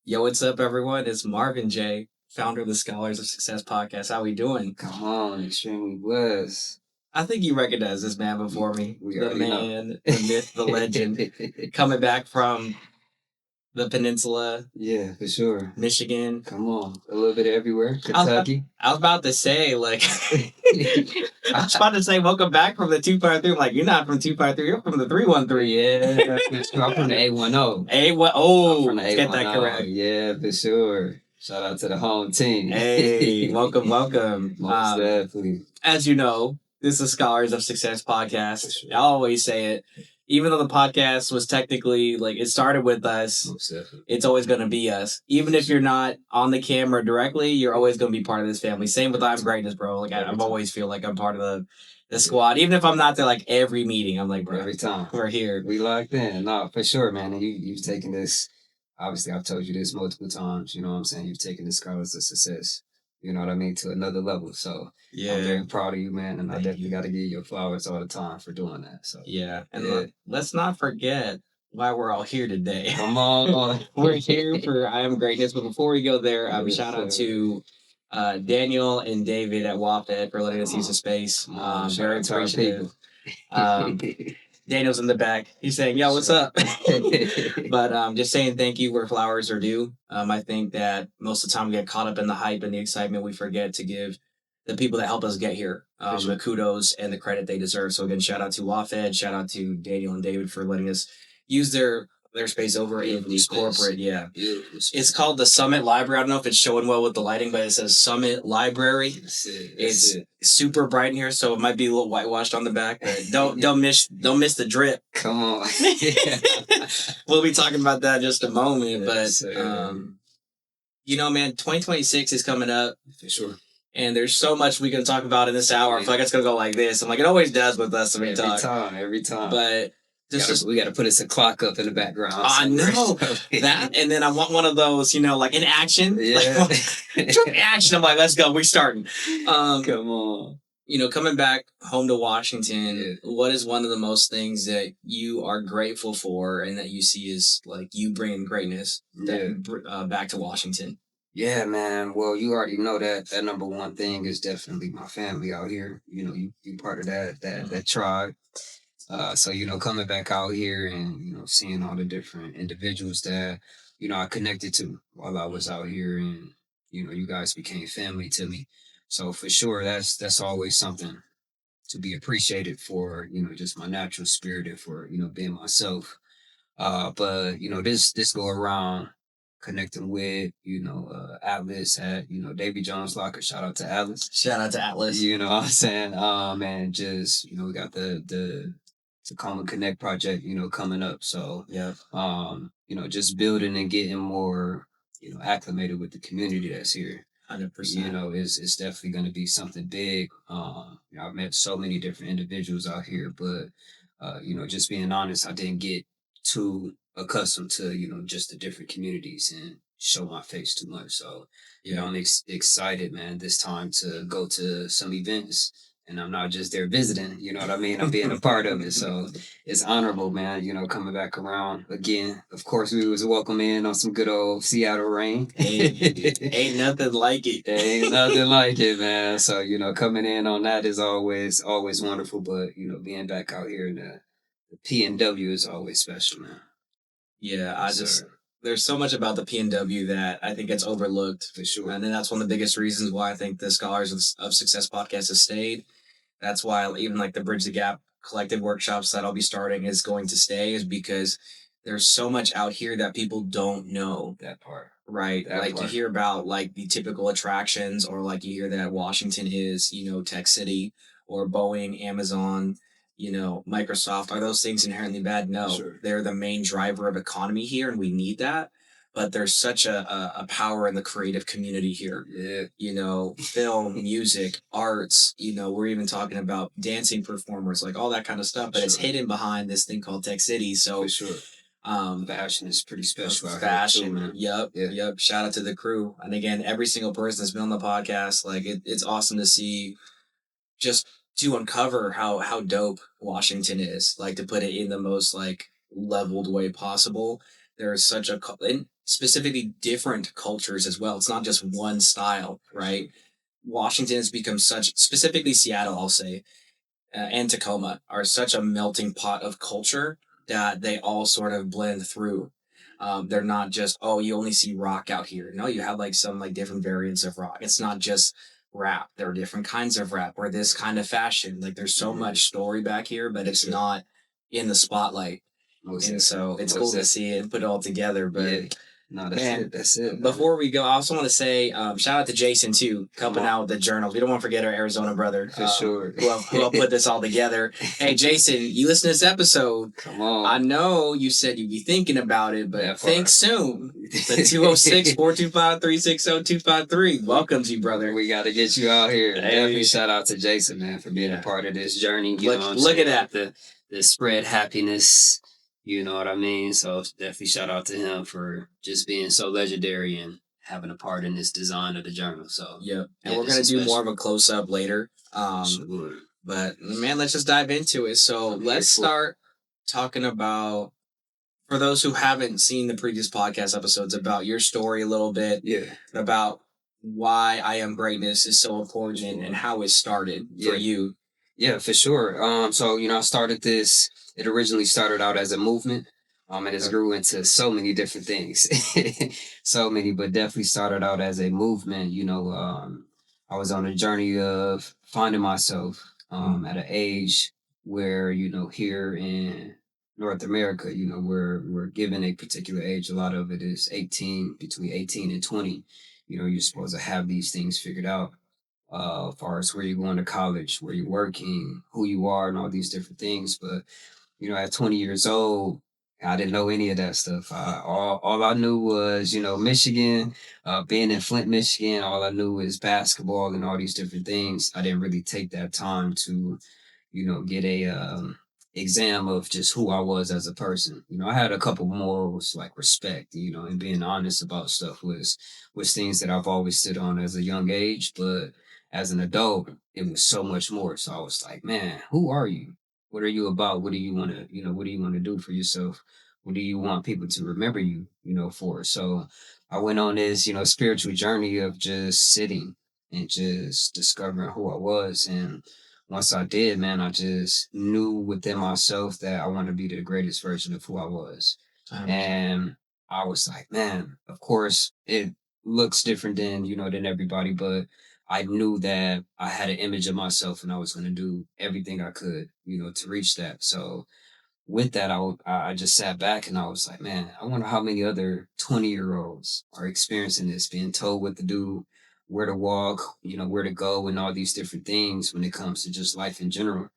Yo, what's up, everyone? It's Marvin J, founder of the Scholars of Success podcast. How we doing? Come on, extremely blessed. I think you recognize this man before me. We The already man, know. the myth, the legend, coming back from the peninsula, Yeah, for sure. Michigan. Come on, a little bit everywhere. Kentucky. I was about to say, like, I was about to say, welcome back from the 253. I'm like, you're not from 253, you're from the 313. Yeah, I'm from the 810. Let's get that correct. Yeah, for sure. Shout out to the home team. Hey, welcome. Most definitely. As you know, this is Scholars of Success podcast. Sure. I always say it. Even though the podcast was technically, like, it started with us, it's always going to be us. Even if you're not on the camera directly, you're always going to be part of this family. Same with iAmGr8nes, bro. Like, I've always feel like I'm part of the squad. Even if I'm not there, like, every meeting, I'm like, bro, every time we're here. We locked in. No, for sure, man. And you've taken this. Obviously, I've told you this multiple times. You know what I'm saying? You've taken this Scholars of Success, you know what I mean, to another level. So yeah, I'm very proud of you, man. And I definitely got to give you flowers all the time for doing that. So yeah. And let's not forget why we're all here today. Come on. We're here for iAmGr8nes. But before we go there, shout out to Daniel and David at WAFED for letting us use the space. Very appreciative. Daniel's in the back. He's saying, yo, what's up? But just saying thank you where flowers are due. I think that most of the time we get caught up in the hype and the excitement. We forget to give the people that help us get here the kudos and the credit they deserve. So again, shout out to WAFED. Shout out to Daniel and David for letting us use their space over in the corporate. Yeah. It's called the Summit Library. I don't know if it's showing well with the lighting, but it says Summit Library. It's super bright in here, so it might be a little whitewashed on the back. But don't miss the drip. Come on. We'll be talking about that in just a moment. But you know, man, 2026 is coming up. For sure. And there's so much we can talk about in this hour. I feel like it's gonna go like this. I'm like, it always does with us when we talk. Every time. But we got to put us a clock up in the background. I know that, and then I want one of those, you know, like in action. Yeah, action. I'm like, let's go. We starting. Come on. You know, coming back home to Washington, what is one of the most things that you are grateful for, and that you see as like you bringing greatness back to Washington? Yeah, man. Well, you already know that number one thing is definitely my family out here. You know, you part of that tribe. So, you know, coming back out here and, you know, seeing all the different individuals that, you know, I connected to while I was out here, and, you know, you guys became family to me. So for sure, that's always something to be appreciated for, you know, just my natural spirit and for, you know, being myself. But, you know, this go around connecting with, you know, Atlas at, you know, Davy Jones Locker. Shout out to Atlas. Shout out to Atlas. You know what I'm saying? And just, you know, we got the Tacoma Connect project, you know, coming up. So, yeah, you know, just building and getting more, you know, acclimated with the community that's here. 100%. You know, it's definitely going to be something big. You know, I've met so many different individuals out here, but, you know, just being honest, I didn't get too accustomed to, you know, just the different communities and show my face too much. So, you know, I'm excited, man, this time to go to some events. And I'm not just there visiting, you know what I mean? I'm being a part of it. So it's honorable, man, you know, coming back around again. Of course, we was welcome in on some good old Seattle rain. Ain't nothing like it. Ain't nothing like it, man. So, you know, coming in on that is always wonderful. But, you know, being back out here in the PNW is always special, man. Yeah, there's so much about the PNW that I think gets overlooked. For sure. And then that's one of the biggest reasons why I think the Scholars of Success podcast has stayed. That's why even like the Bridge the Gap collective workshops that I'll be starting is going to stay, is because there's so much out here that people don't know. That part. Right. You hear about like the typical attractions, or like you hear that Washington is, you know, Tech City, or Boeing, Amazon, you know, Microsoft. Are those things inherently bad? No. Sure. They're the main driver of economy here, and we need that. But there's such a power in the creative community here. Yeah. You know, film, music, arts, you know, we're even talking about dancing performers, like all that kind of stuff. But it's hidden behind this thing called Tech City. So for sure. Fashion is pretty special. Fashion. Too, Yep. Shout out to the crew. And again, every single person that's been on the podcast, like it's awesome to see, just to uncover how dope Washington is, like to put it in the most like leveled way possible. there's such a and specifically different cultures as well. It's not just one style, right? Washington has become such, specifically Seattle, I'll say, and Tacoma are such a melting pot of culture that they all sort of blend through. They're not just, oh, you only see rock out here. No, you have like some like different variants of rock. It's not just rap. There are different kinds of rap or this kind of fashion. Like there's so much story back here, but it's not in the spotlight. And so it's cool to see it and put it all together. But yeah. No, that's it. That's it. Before we go, I also want to say shout out to Jason too, helping out with the journals. We don't want to forget our Arizona brother, for sure, who helped put this all together. Hey, Jason, you listen to this episode? Come on. I know you said you'd be thinking about it, but think soon. The 206-425-360-253 welcomes you, brother. We got to get you out here. Hey. Definitely shout out to Jason, man, for being a part of this journey. Look at that. The spread happiness. You know what I mean? So definitely shout out to him for just being so legendary and having a part in this design of the journal. So yep. And we're gonna do more of a close up later. Sure. But man, let's just dive into it. So let's start talking about, for those who haven't seen the previous podcast episodes, about your story a little bit. Yeah. About why iAmGr8nes is so important and how it started for you. Yeah, for sure. So, I started this. It originally started out as a movement. And it's grew into so many different things. So many, but definitely started out as a movement. I was on a journey of finding myself at an age where, here in North America, we're given a particular age. A lot of it is 18, between 18 and 20. You're supposed to have these things figured out. As far as where you're going to college, where you're working, who you are, and all these different things. But at 20 years old, I didn't know any of that stuff. All I knew was, Michigan, being in Flint, Michigan. All I knew was basketball and all these different things. I didn't really take that time to, get a exam of just who I was as a person. I had a couple morals like respect, and being honest about stuff was things that I've always stood on as a young age. But as an adult, it was so much more. So I was like, man, who are you? What are you about? What do you want to, what do you want to do for yourself? What do you want people to remember you, for? So I went on this, spiritual journey of just sitting and just discovering who I was. And once I did, man, I just knew within myself that I want to be the greatest version of who I was. And I was like, man, of course it looks different than everybody, but I knew that I had an image of myself and I was going to do everything I could, to reach that. So with that, I just sat back and I was like, man, I wonder how many other 20-year-olds are experiencing this, being told what to do, where to walk, where to go, and all these different things when it comes to just life in general.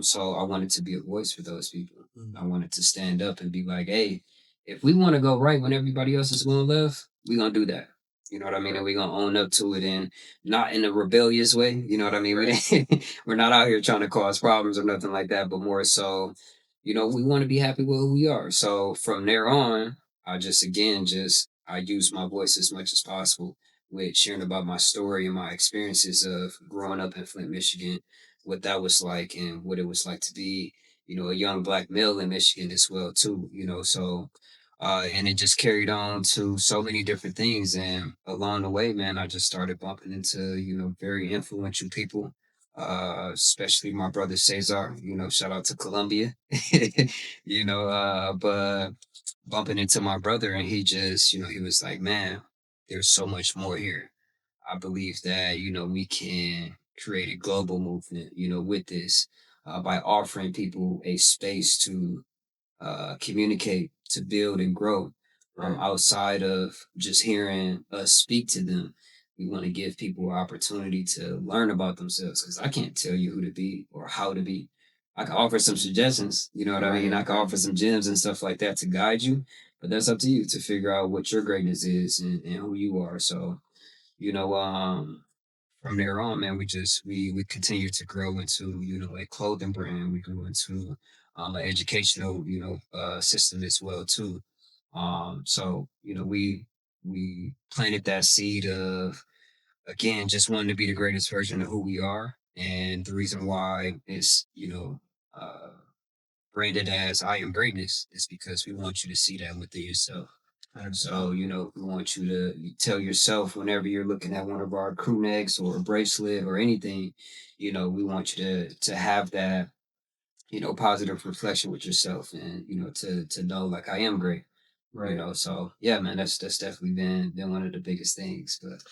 So I wanted to be a voice for those people. I wanted to stand up and be like, hey, if we want to go right when everybody else is going left, we're going to do that. You know what I mean? And we're going to own up to it, and not in a rebellious way. You know what I mean? Right. We're not out here trying to cause problems or nothing like that, but more so, we want to be happy with who we are. So from there on, I use my voice as much as possible with sharing about my story and my experiences of growing up in Flint, Michigan, what that was like and what it was like to be, a young Black male in Michigan as well too, so and it just carried on to so many different things. And along the way, man, I just started bumping into, very influential people, especially my brother Cesar, shout out to Colombia, but bumping into my brother, and he just, he was like, man, there's so much more here. I believe that, we can create a global movement, with this, by offering people a space to communicate, to build and grow, outside of just hearing us speak to them. We want to give people an opportunity to learn about themselves, because I can't tell you who to be or how to be. I can offer some suggestions, you know what I mean? I can offer some gems and stuff like that to guide you, but that's up to you to figure out what your greatness is and who you are. So, from there on, man, we continue to grow into, a clothing brand. We grew into an educational, system as well too. So, we planted that seed of, again, just wanting to be the greatest version of who we are. And the reason why is, branded as I Am Greatness is because we want you to see that within yourself. So, you know, we want you to tell yourself whenever you're looking at one of our crew necks or a bracelet or anything, you know, we want you to have that, you know, positive reflection with yourself and, you know, to know like I am great. Right. You know, so yeah, man, that's definitely been one of the biggest things. But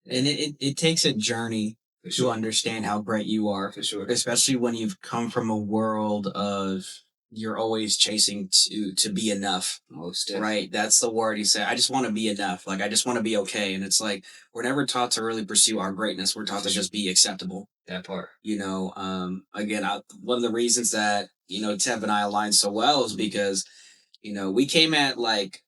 yeah. And it takes a journey to understand how great you are. For sure. Especially when you've come from a world of you're always chasing to be enough. Most definitely. Right? That's the word he said. I just want to be enough. Like I just want to be okay. And it's like we're never taught to really pursue our greatness. We're taught to just be acceptable. That part. You know, again, one of the reasons that, you know, Tev and I align so well is because, you know, we came at like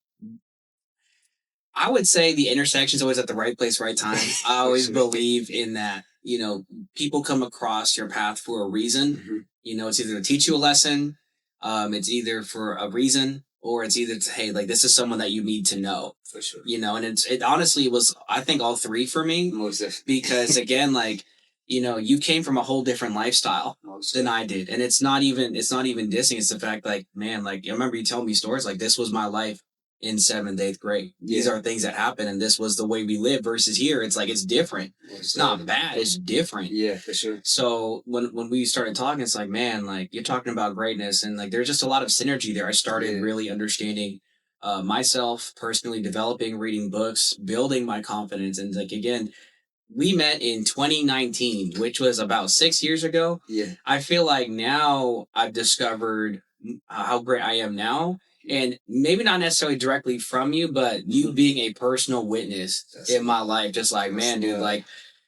I would say the intersection's always at the right place, right time. I always believe in that. You know, people come across your path for a reason. Mm-hmm. You know, it's either to teach you a lesson, it's either for a reason, or it's either to, hey, like this is someone that you need to know. For sure. You know, and it honestly was, I think, all three for me. Most definitely. Because again, like, you know, you came from a whole different lifestyle than I did. And it's not even dissing. It's the fact like, man, like I remember you telling me stories like this was my life in 7th, 8th grade. Yeah. These are things that happen and this was the way we live versus here. It's like, it's different. It's not bad. It's different. Yeah, for sure. So when we started talking, it's like, man, like you're talking about greatness and like, there's just a lot of synergy there. I started really understanding myself personally, developing, reading books, building my confidence. And like, again, we met in 2019, which was about 6 years ago. Yeah. I feel like now I've discovered how great I am now. And maybe not necessarily directly from you, but you being a personal witness in my life. Just like, man, dude, like,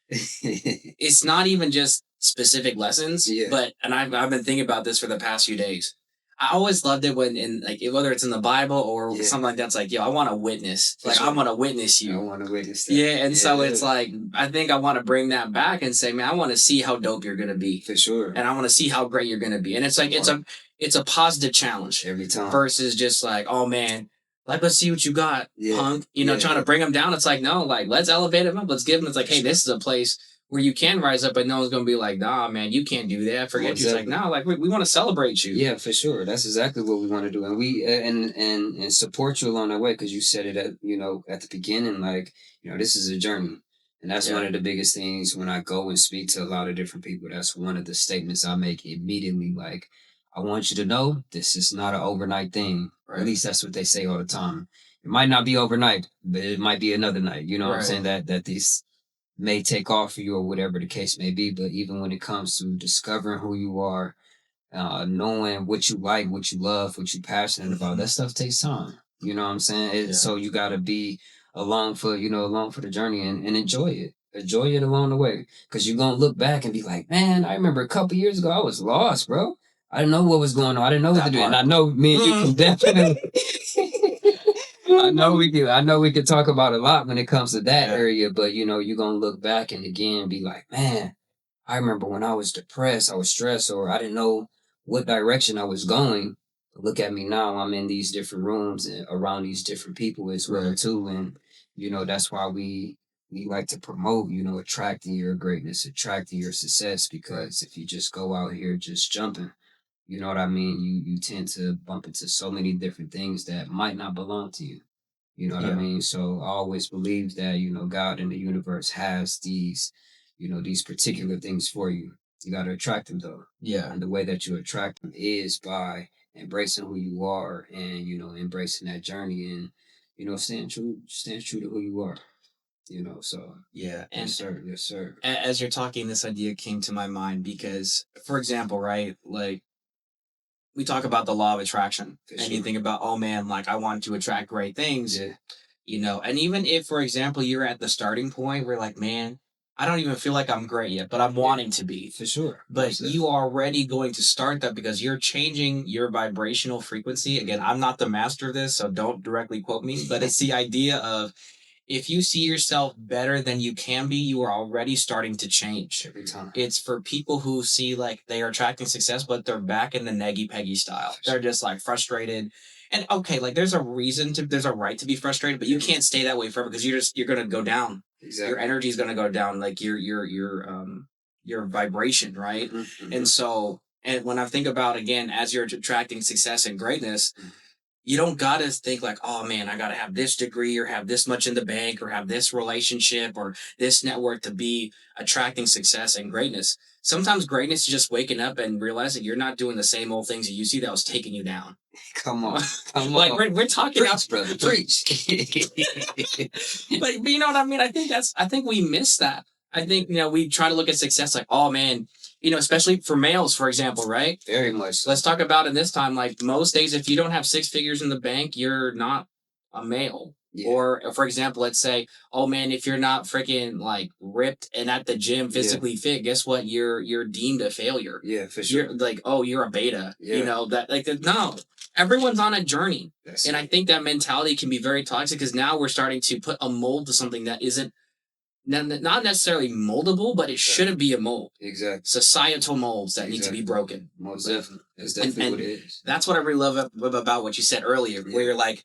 it's not even just specific lessons, but, and I've been thinking about this for the past few days. I always loved it when, in like, whether it's in the Bible or something like that, it's like, yo, I want to witness. Like, I want to witness you. I want to witness that. Yeah, and so it's like, I think I want to bring that back and say, man, I want to see how dope you're going to be. For sure. And I want to see how great you're going to be. And it's like, it's a positive challenge. Every time. Versus just like, oh, man, like, let's see what you got, punk. You know, trying to bring them down. It's like, no, like, let's elevate them up. Let's give them, it's like, hey, this is a place where you can rise up, but no one's going to be like, nah, man, you can't do that. Forget you. It's like, no, like, we want to celebrate you. Yeah, for sure. That's exactly what we want to do. And we, and support you along the way. Cause you said it at, you know, at the beginning, like, you know, this is a journey. And that's one of the biggest things when I go and speak to a lot of different people. That's one of the statements I make immediately. Like, I want you to know this is not an overnight thing. Right. At least that's what they say all the time. It might not be overnight, but it might be another night. You know what I'm saying? That these may take off for you or whatever the case may be. But even when it comes to discovering who you are, knowing what you like, what you love, what you're passionate about, that stuff takes time. You know what I'm saying? So you got to be along for the journey and enjoy it. Enjoy it along the way. Because you're going to look back and be like, man, I remember a couple years ago, I was lost, bro. I didn't know what was going on. I didn't know what to do. And I know me and you can definitely... I know we could talk about a lot when it comes to that area, but you know, you're gonna look back and again be like, man, I remember when I was depressed, I was stressed, or I didn't know what direction I was going. But look at me now, I'm in these different rooms and around these different people as well too. And you know, that's why we like to promote, you know, attracting your greatness, attracting your success, because if you just go out here just jumping, you know what I mean? You tend to bump into so many different things that might not belong to you. You know what I mean? So I always believe that, you know, God and the universe has these, you know, these particular things for you. You got to attract them though. Yeah. And the way that you attract them is by embracing who you are and, you know, embracing that journey and, you know, staying true to who you are. You know, so yeah. And yes, sir. As you're talking, this idea came to my mind because, for example, right, like we talk about the law of attraction, and you think about, oh man, like I want to attract great things, you know, and even if, for example, you're at the starting point where like, man, I don't even feel like I'm great yet, but I'm wanting to be. For sure. But you are already going to start that because you're changing your vibrational frequency. Again, I'm not the master of this, so don't directly quote me, but it's the idea of if you see yourself better than you can be, you are already starting to change. Every time. It's for people who see like they are attracting success, but they're back in the neggy peggy style. They're just like frustrated. And okay, like there's a right to be frustrated, but you can't stay that way forever because you're gonna go down. Exactly. Your energy is gonna go down, like your vibration, right? Mm-hmm. And so And when I think about, again, as you're attracting success and greatness, you don't gotta think like, oh man, I gotta have this degree or have this much in the bank or have this relationship or this network to be attracting success and greatness. Sometimes greatness is just waking up and realizing you're not doing the same old things that you see that was taking you down. Come on. Come Like on. we're talking Preach, brother. Preach. but you know what I mean? I think we miss that. I think, we try to look at success like, oh man, especially for males, for example, right? Very much so. Let's talk about in this time, like most days, if you don't have six figures in the bank, you're not a male. Yeah. Or for example, let's say, oh man, if you're not freaking like ripped and at the gym physically fit, guess what? You're deemed a failure. Yeah, for sure. You're like, oh, you're a beta. Yeah. No. Everyone's on a journey. That's and it. I think that mentality can be very toxic because now we're starting to put a mold to something that isn't not necessarily moldable, but it shouldn't be a mold. Exactly. Societal molds that need to be broken. Most definitely. That's definitely what it is. That's what I really love about what you said earlier, where you're like,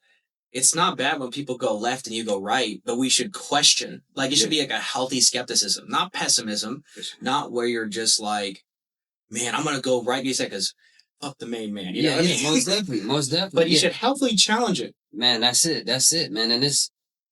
it's not bad when people go left and you go right, but we should question. Like, it should be like a healthy skepticism, not pessimism, not where you're just like, man, I'm going to go right because fuck the main man. You know what I mean? Most definitely. Most definitely. But you should healthily challenge it. Man, that's it. That's it, man. And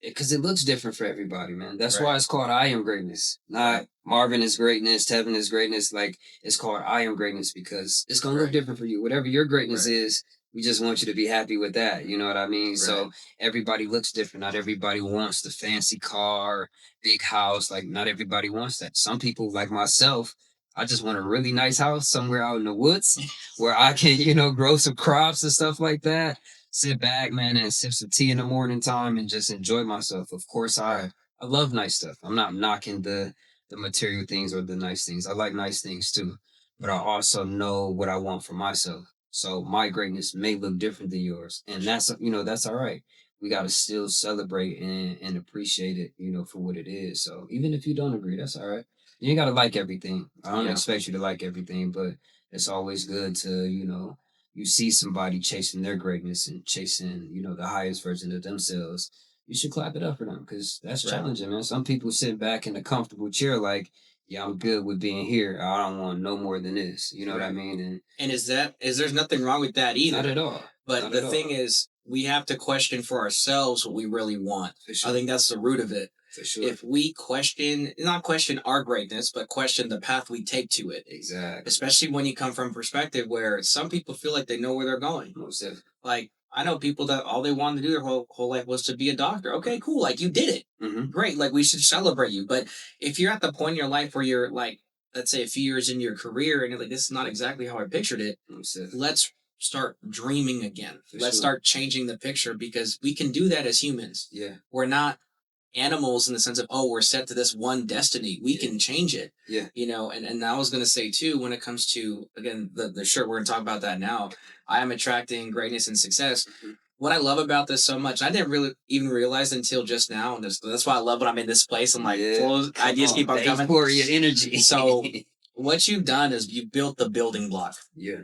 because it looks different for everybody, man. That's why it's called iAmGr8nes. Not Marvin is greatness, Tevin is greatness. Like, it's called iAmGr8nes because it's going to look different for you. Whatever your greatness is, we just want you to be happy with that. You know what I mean? So everybody looks different. Not everybody wants the fancy car, big house. Like, not everybody wants that. Some people, like myself, I just want a really nice house somewhere out in the woods where I can, grow some crops and stuff like that. Sit back, man, and sip some tea in the morning time and just enjoy myself. Of course, I love nice stuff. I'm not knocking the material things or the nice things. I like nice things too, but I also know what I want for myself. So my greatness may look different than yours, and that's all right. We got to still celebrate and appreciate it, for what it is. So even if you don't agree, that's all right. You ain't got to like everything. I don't expect you to like everything, but it's always good to, you see somebody chasing their greatness and chasing, the highest version of themselves, you should clap it up for them because that's challenging, man. Some people sit back in a comfortable chair like, yeah, I'm good with being here. I don't want no more than this. You know what I mean? And there's nothing wrong with that either. Not at all. But the thing is, we have to question for ourselves what we really want. I think that's the root of it. For sure. If we not question our greatness, but question the path we take to it. Exactly. Especially when you come from a perspective where some people feel like they know where they're going. Most definitely. Like, I know people that all they wanted to do their whole life was to be a doctor. Okay, cool. Like, you did it. Mm-hmm. Great. Like, we should celebrate you. But if you're at the point in your life where you're like, let's say a few years in your career and you're like, this is not exactly how I pictured it, let's start dreaming again. Let's start changing the picture because we can do that as humans. Yeah. We're not animals in the sense of, oh, we're set to this one destiny. We can change it. Yeah. And I was going to say too, when it comes to, again, the shirt, we're going to talk about that now. I am attracting greatness and success. Mm-hmm. What I love about this so much, I didn't really even realize until just now. And that's why I love when I'm in this place. I'm like, ideas keep on coming. For your energy. So what you've done is you built the building block. Yeah.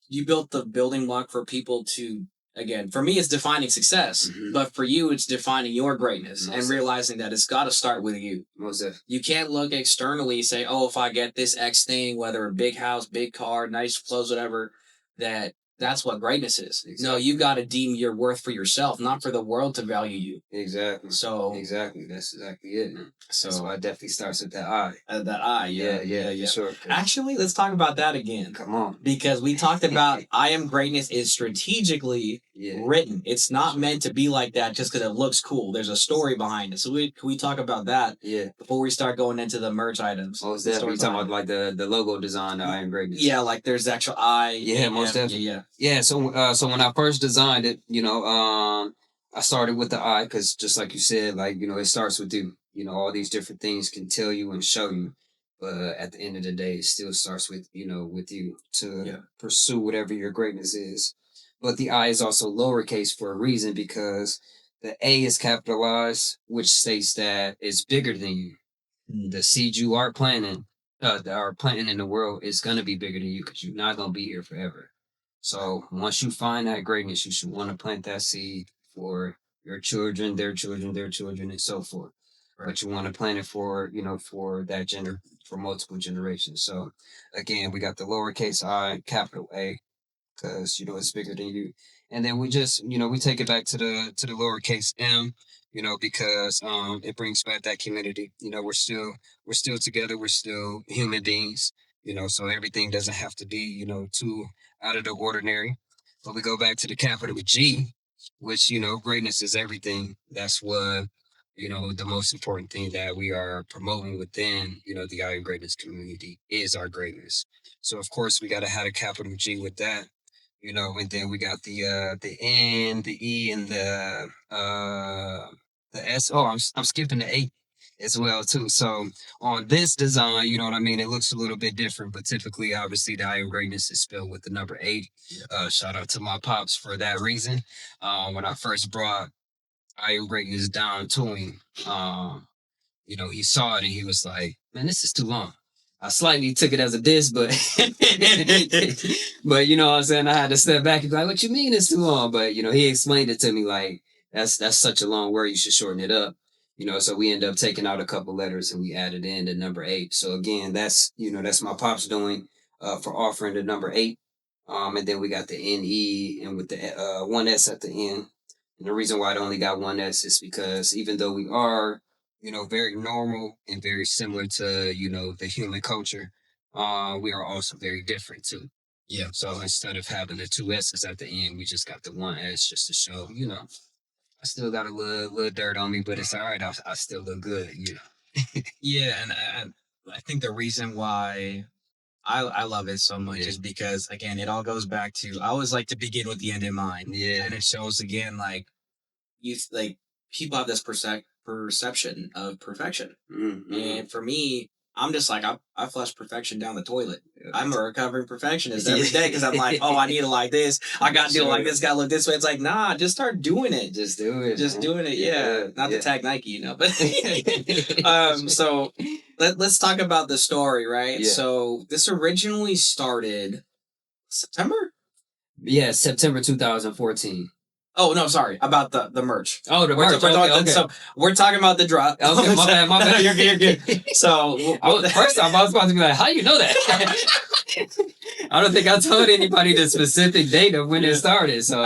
You built the building block for people to, again, for me, it's defining success, but for you, it's defining your greatness and realizing that it's got to start with you. You can't look externally and say, oh, if I get this X thing, whether a big house, big car, nice clothes, whatever, that's what greatness is. Exactly. No, you got to deem your worth for yourself, not for the world to value you. Exactly. So exactly, that's exactly it. Man. So it definitely starts with that I. Yeah. Sure. Actually, let's talk about that again. Come on, because we talked about iAmGr8nes is strategically written. It's not meant to be like that just because it looks cool. There's a story behind it. So can we talk about that? Yeah. Before we start going into the merch items. Oh, is that we talking about like the logo design of iAmGr8nes? Yeah, like there's the actual I. Yeah, most definitely. Yeah. So when I first designed it, I started with the I because just like you said, like, it starts with you. All these different things can tell you and show you. But at the end of the day, it still starts with, with you to pursue whatever your greatness is. But the I is also lowercase for a reason because the A is capitalized, which states that it's bigger than you. The seed you are planting, that are planting in the world is going to be bigger than you because you're not going to be here forever. So once you find that greatness, you should want to plant that seed for your children, their children, and so forth. but you want to plan it for, for that for multiple generations. So again, we got the lowercase I, capital A, because it's bigger than you. And then we just we take it back to the lowercase m, because it brings back that community. We're still together, we're still human beings, so everything doesn't have to be too out of the ordinary. But we go back to the capital G, which greatness is everything. That's what the most important thing that we are promoting within the I Am Greatness community is our greatness. So of course we got to have a capital G with that, and then we got the N, the E, and the S. Oh, I'm skipping the A as well too. So on this design, you know what I mean, it looks a little bit different, but typically, obviously, the I Am Greatness is spelled with the number 8. Shout out to my pops for that reason. When I first brought I Am Greatness down to him, he saw it and he was like, "Man, this is too long." I slightly took it as a diss, but but what I'm saying, I had to step back and be like, "What you mean it's too long?" But he explained it to me like that's such a long word, you should shorten it up. So we end up taking out a couple letters and we added in the number 8. So again, that's my pops doing for offering the number 8. And then we got the NE and with the one S at the end. And the reason why it only got one S is because even though we are very normal and very similar to, the human culture, we are also very different too. Yeah. So instead of having the two S's at the end, we just got the one S just to show, I still got a little dirt on me, but it's all right. I still look good, Yeah, and I think the reason why I love it so much is because, again, it all goes back to, I always like to begin with the end in mind. Yeah. And it shows, again, like, people have this perception of perfection. Mm-hmm. And for me, I'm just like, I flush perfection down the toilet. I'm a recovering perfectionist every day because I'm like, oh, I need it like this. I got to do it like this. Got to look this way. It's like, nah, just start doing it. Just do it. Just doing it. Yeah. Not to tag Nike, but so let's talk about the story, right? Yeah. So this originally started September? Yeah, September 2014. Oh no, sorry about the merch. Oh, the merch. Okay. So we're talking about the drop. Okay, my bad. No, you're good. So first off, I was about to be like, "How you know that?" I don't think I told anybody the specific date of when it started. So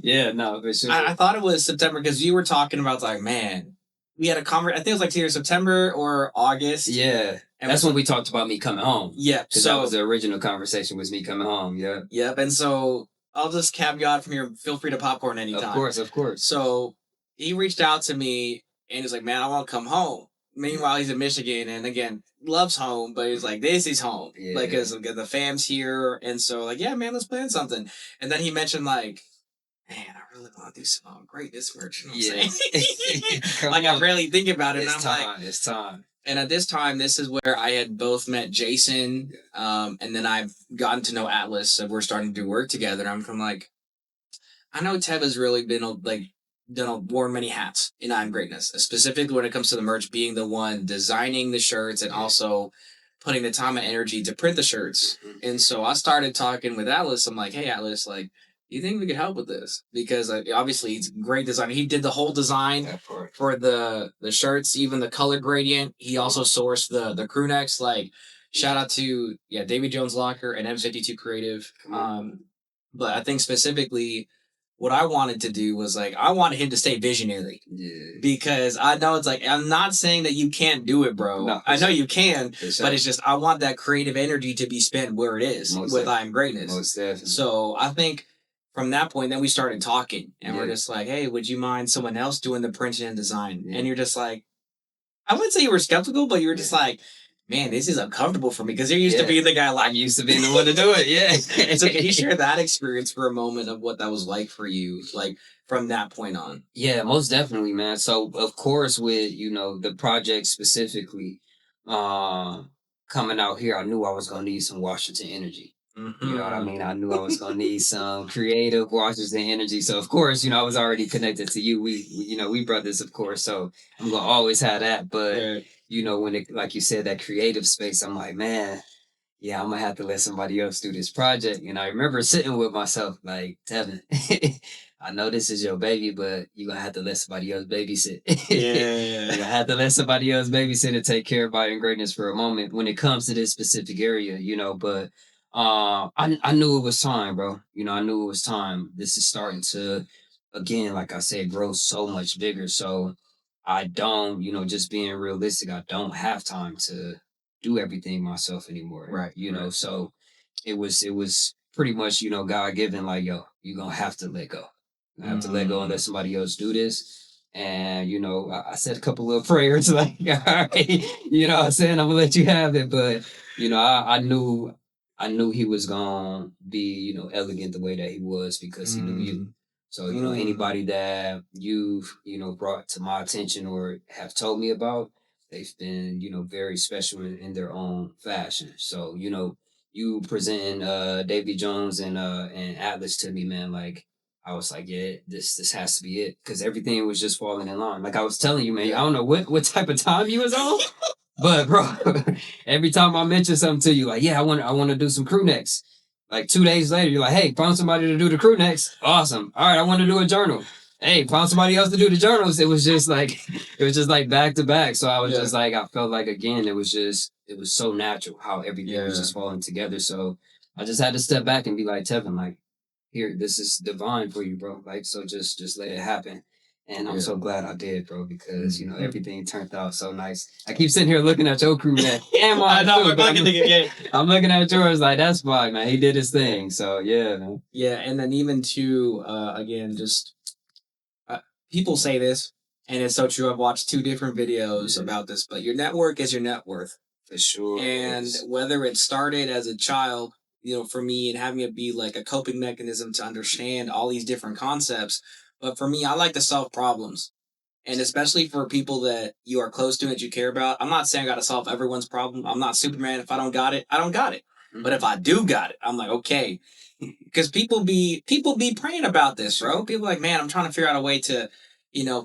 no, for sure. I thought it was September because you were talking about like, man, we had a conversation. I think it was like either September or August. Yeah. And that's when we talked about me coming home. Yeah. So that was the original conversation, was me coming home. Yeah. Yep. And so I'll just caveat from here. Feel free to popcorn anytime. Of course. So he reached out to me and he's like, man, I want to come home. Meanwhile, he's in Michigan and again, loves home, but he's like, this is home. Yeah. Like, because the fam's here. And so, like, yeah, man, let's plan something. And then he mentioned, like, man, I really want to do some greatness merch. You know what I'm saying? Like, I really think about it. It's time. And at this time, this is where I had both met Jason, and then I've gotten to know Atlas. So we're starting to do work together. And I'm like, I know Tev has really been worn many hats in I Am Greatness, specifically when it comes to the merch, being the one designing the shirts and also putting the time and energy to print the shirts. And so I started talking with Atlas. I'm like, hey, Atlas, like, do you think we could help with this? Because obviously he's a great designer. He did the whole design for the shirts, even the color gradient. He also sourced the crew necks. Like, shout out to Davy Jones Locker and M52 Creative. But I think specifically what I wanted to do was like, I wanted him to stay visionary. Yeah. Because I know it's like, I'm not saying that you can't do it, bro. No, I know you can, but it's just, I want that creative energy to be spent where it is with I Am Greatness. Most definitely. So I think from that point, then we started talking and we're just like, hey, would you mind someone else doing the printing and design? Yeah. And you're just like, I wouldn't say you were skeptical, but you were just like, man, this is uncomfortable for me because you're used to being the guy like. I'm used to being the one to do it, yeah. So can you share that experience for a moment of what that was like for you, like from that point on? Yeah, most definitely, man. So of course with, the project specifically coming out here, I knew I was going to need some Washington energy. Mm-hmm. You know what I mean? I knew I was going to need some creative Washington energy. So of course, I was already connected to you. We brothers, of course. So I'm going to always have that. But, when it, like you said, that creative space, I'm like, man, yeah, I'm going to have to let somebody else do this project. And I remember sitting with myself like, Tevin, I know this is your baby, but you're gonna have to let somebody else babysit. Yeah. You're gonna have to let somebody else babysit and take care of iAmGr8nes for a moment when it comes to this specific area, but I knew it was time, bro. I knew it was time. This is starting to, again, like I said, grow so much bigger. So I don't, just being realistic, I don't have time to do everything myself anymore. Right. So it was pretty much, God given, like, yo, you're gonna have to let go. You have to let go and let somebody else do this. And I said a couple of prayers, like, all right, I'm saying I'm gonna let you have it. But I knew he was gonna be, elegant the way that he was because he knew you. So, anybody that you've, brought to my attention or have told me about, they've been, very special in their own fashion. So, you presenting Davy Jones and Atlas to me, man, like I was like, yeah, this has to be it. Cause everything was just falling in line. Like I was telling you, man, I don't know what type of time you was on. But bro, every time I mention something to you, like, yeah, I want to do some crew necks. Like 2 days later, you're like, hey, found somebody to do the crew necks. Awesome. All right, I want to do a journal. Hey, found somebody else to do the journals. It was just like back to back. So I was just like, I felt like again, it was so natural how everything was just falling together. So I just had to step back and be like, Tevin, like, here, this is divine for you, bro. Like, so just let it happen. And I'm so glad I did, bro, because everything turned out so nice. I keep sitting here looking at your crew neck. And mine too, but I'm looking at yours like that's fine, man. He did his thing. So yeah, man. Yeah, and then even to again, just people say this, and it's so true. I've watched 2 different videos about this, but your network is your net worth. For sure. And whether it started as a child, for me, and having it be like a coping mechanism to understand all these different concepts. But for me, I like to solve problems. And especially for people that you are close to and that you care about, I'm not saying I got to solve everyone's problem. I'm not Superman. If I don't got it, I don't got it. But if I do got it, I'm like, okay. Because people be praying about this, bro. People are like, man, I'm trying to figure out a way to,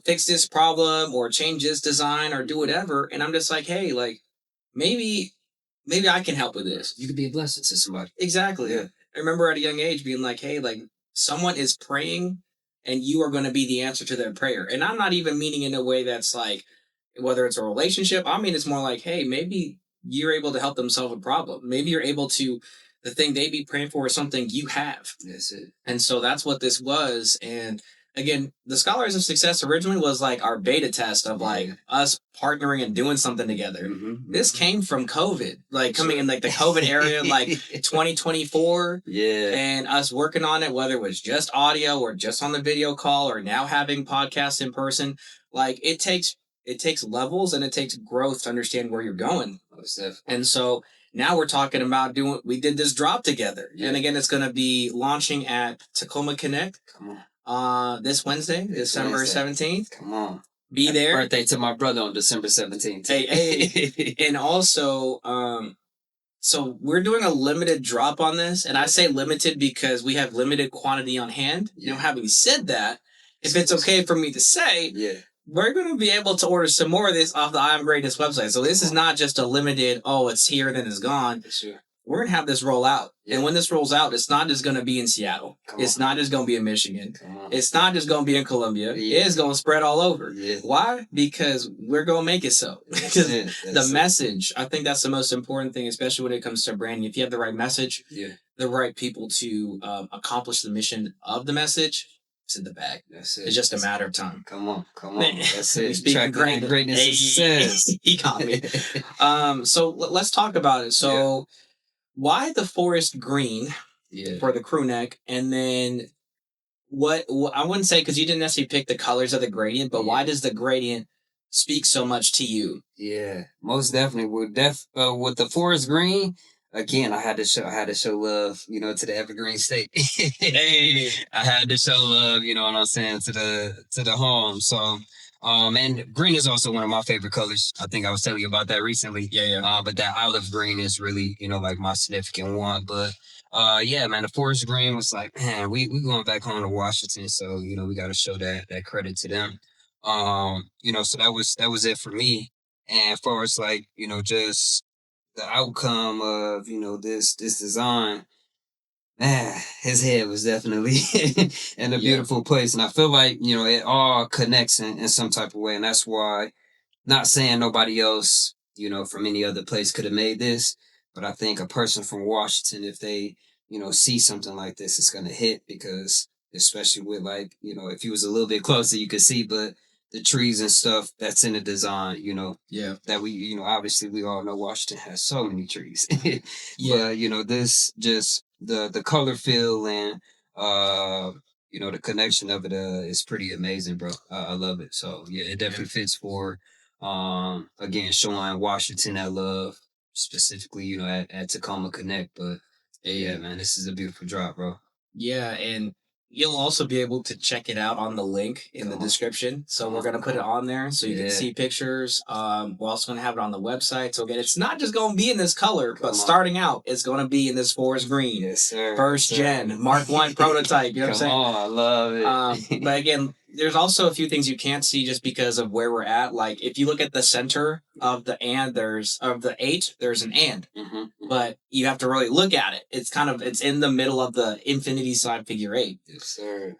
fix this problem or change this design or do whatever. And I'm just like, hey, like, maybe I can help with this. You could be a blessing to somebody. Exactly. Yeah. I remember at a young age being like, hey, like someone is praying and you are going to be the answer to their prayer. And I'm not even meaning in a way that's like, whether it's a relationship, I mean, it's more like, hey, maybe you're able to help them solve a problem. Maybe you're able to, the thing they be praying for is something you have. That's it. And so that's what this was. And again, the Scholars of Success originally was like our beta test of like us partnering and doing something together. This came from COVID, like coming in like the COVID area, like 2024. Yeah. And us working on it, whether it was just audio or just on the video call or now having podcasts in person, like it takes levels and it takes growth to understand where you're going. And so now we're talking about we did this drop together. Yeah. And again, it's going to be launching at Tacoma Connect. Come on. This Wednesday, December 17th. Come on. Be Happy there. Birthday to my brother on December 17th. Hey. And also, so we're doing a limited drop on this. And I say limited because we have limited quantity on hand. Having said that, if it's okay for me to say, we're going to be able to order some more of this off the iAmGr8nes website. So this is not just a limited, it's here, then it's gone. Sure. We're going to have this roll out. Yeah. And when this rolls out, it's not just going to be in Seattle. It's not just going to be in Michigan. It's not just going to be in Columbia. Yeah. It's going to spread all over. Yeah. Why? Because we're going to make it so. Because the message, I think that's the most important thing, especially when it comes to branding. If you have the right message, the right people to accomplish the mission of the message, it's in the bag. That's it. It's just a matter of time. Come on. That's it. Speaking greatness success. He got me. So let's talk about it. So why the forest green for the crew neck? And then what I wouldn't say, because you didn't necessarily pick the colors of the gradient, but why does the gradient speak so much to you? Yeah, most definitely. With the forest green, again, I had to show love, to the Evergreen State. Hey, I had to show love, you know what I'm saying, to the home. So, and green is also one of my favorite colors. I think I was telling you about that recently. Yeah. But that olive green is really, like my significant one. But yeah, man, the forest green was like, man, we going back home to Washington, so we got to show that credit to them. So that was it for me. And as far as like, just the outcome of, this design, man, his head was definitely in a beautiful place. And I feel like, it all connects in some type of way. And that's why, not saying nobody else, from any other place could have made this, but I think a person from Washington, if they, see something like this, it's going to hit because, especially with like, if he was a little bit closer, you could see, but the trees and stuff that's in the design, that we, obviously we all know Washington has so many trees. But, this just the color feel and, the connection of it is pretty amazing, bro. I love it. So yeah, it definitely fits for again showing Washington that love, specifically, at Tacoma Connect. But yeah, man, this is a beautiful drop, bro. Yeah, and you'll also be able to check it out on the link in the description. So we're gonna put it on there so you can see pictures. We're also gonna have it on the website. So again, it's not just gonna be in this color, but starting out, it's gonna be in this forest green. Yes, sir. First gen, Mark 1 prototype. You know what I'm saying? Come on, I love it. But again, there's also a few things you can't see just because of where we're at. Like if you look at the center of the and, there's the 8, there's an and. But you have to really look at it. It's in the middle of the infinity sign figure 8. Yes, sir.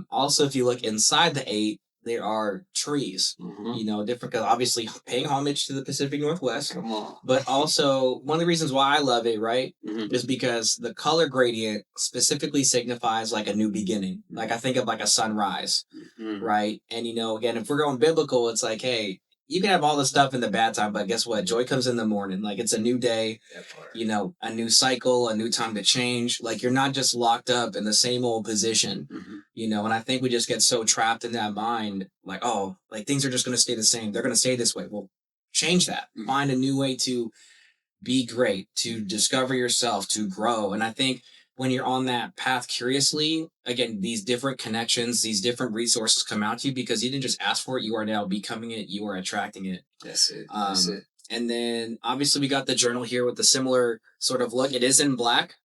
Also, if you look inside the 8, there are trees. Different, because obviously paying homage to the Pacific Northwest. Come on. But also, one of the reasons why I love it, right, is because the color gradient specifically signifies like a new beginning. Like I think of like a sunrise, right? And again, if we're going biblical, it's like, hey, you can have all the stuff in the bad time, but guess what? Joy comes in the morning. Like it's a new day, a new cycle, a new time to change. Like you're not just locked up in the same old position, and I think we just get so trapped in that mind, like, oh, like things are just going to stay the same. They're going to stay this way. Well, change that. Find a new way to be great, to discover yourself, to grow. And I think when you're on that path curiously, again, these different connections, these different resources come out to you because you didn't just ask for it. You are now becoming it. You are attracting it. That's it. That's it. And then obviously we got the journal here with the similar sort of look. It is in black.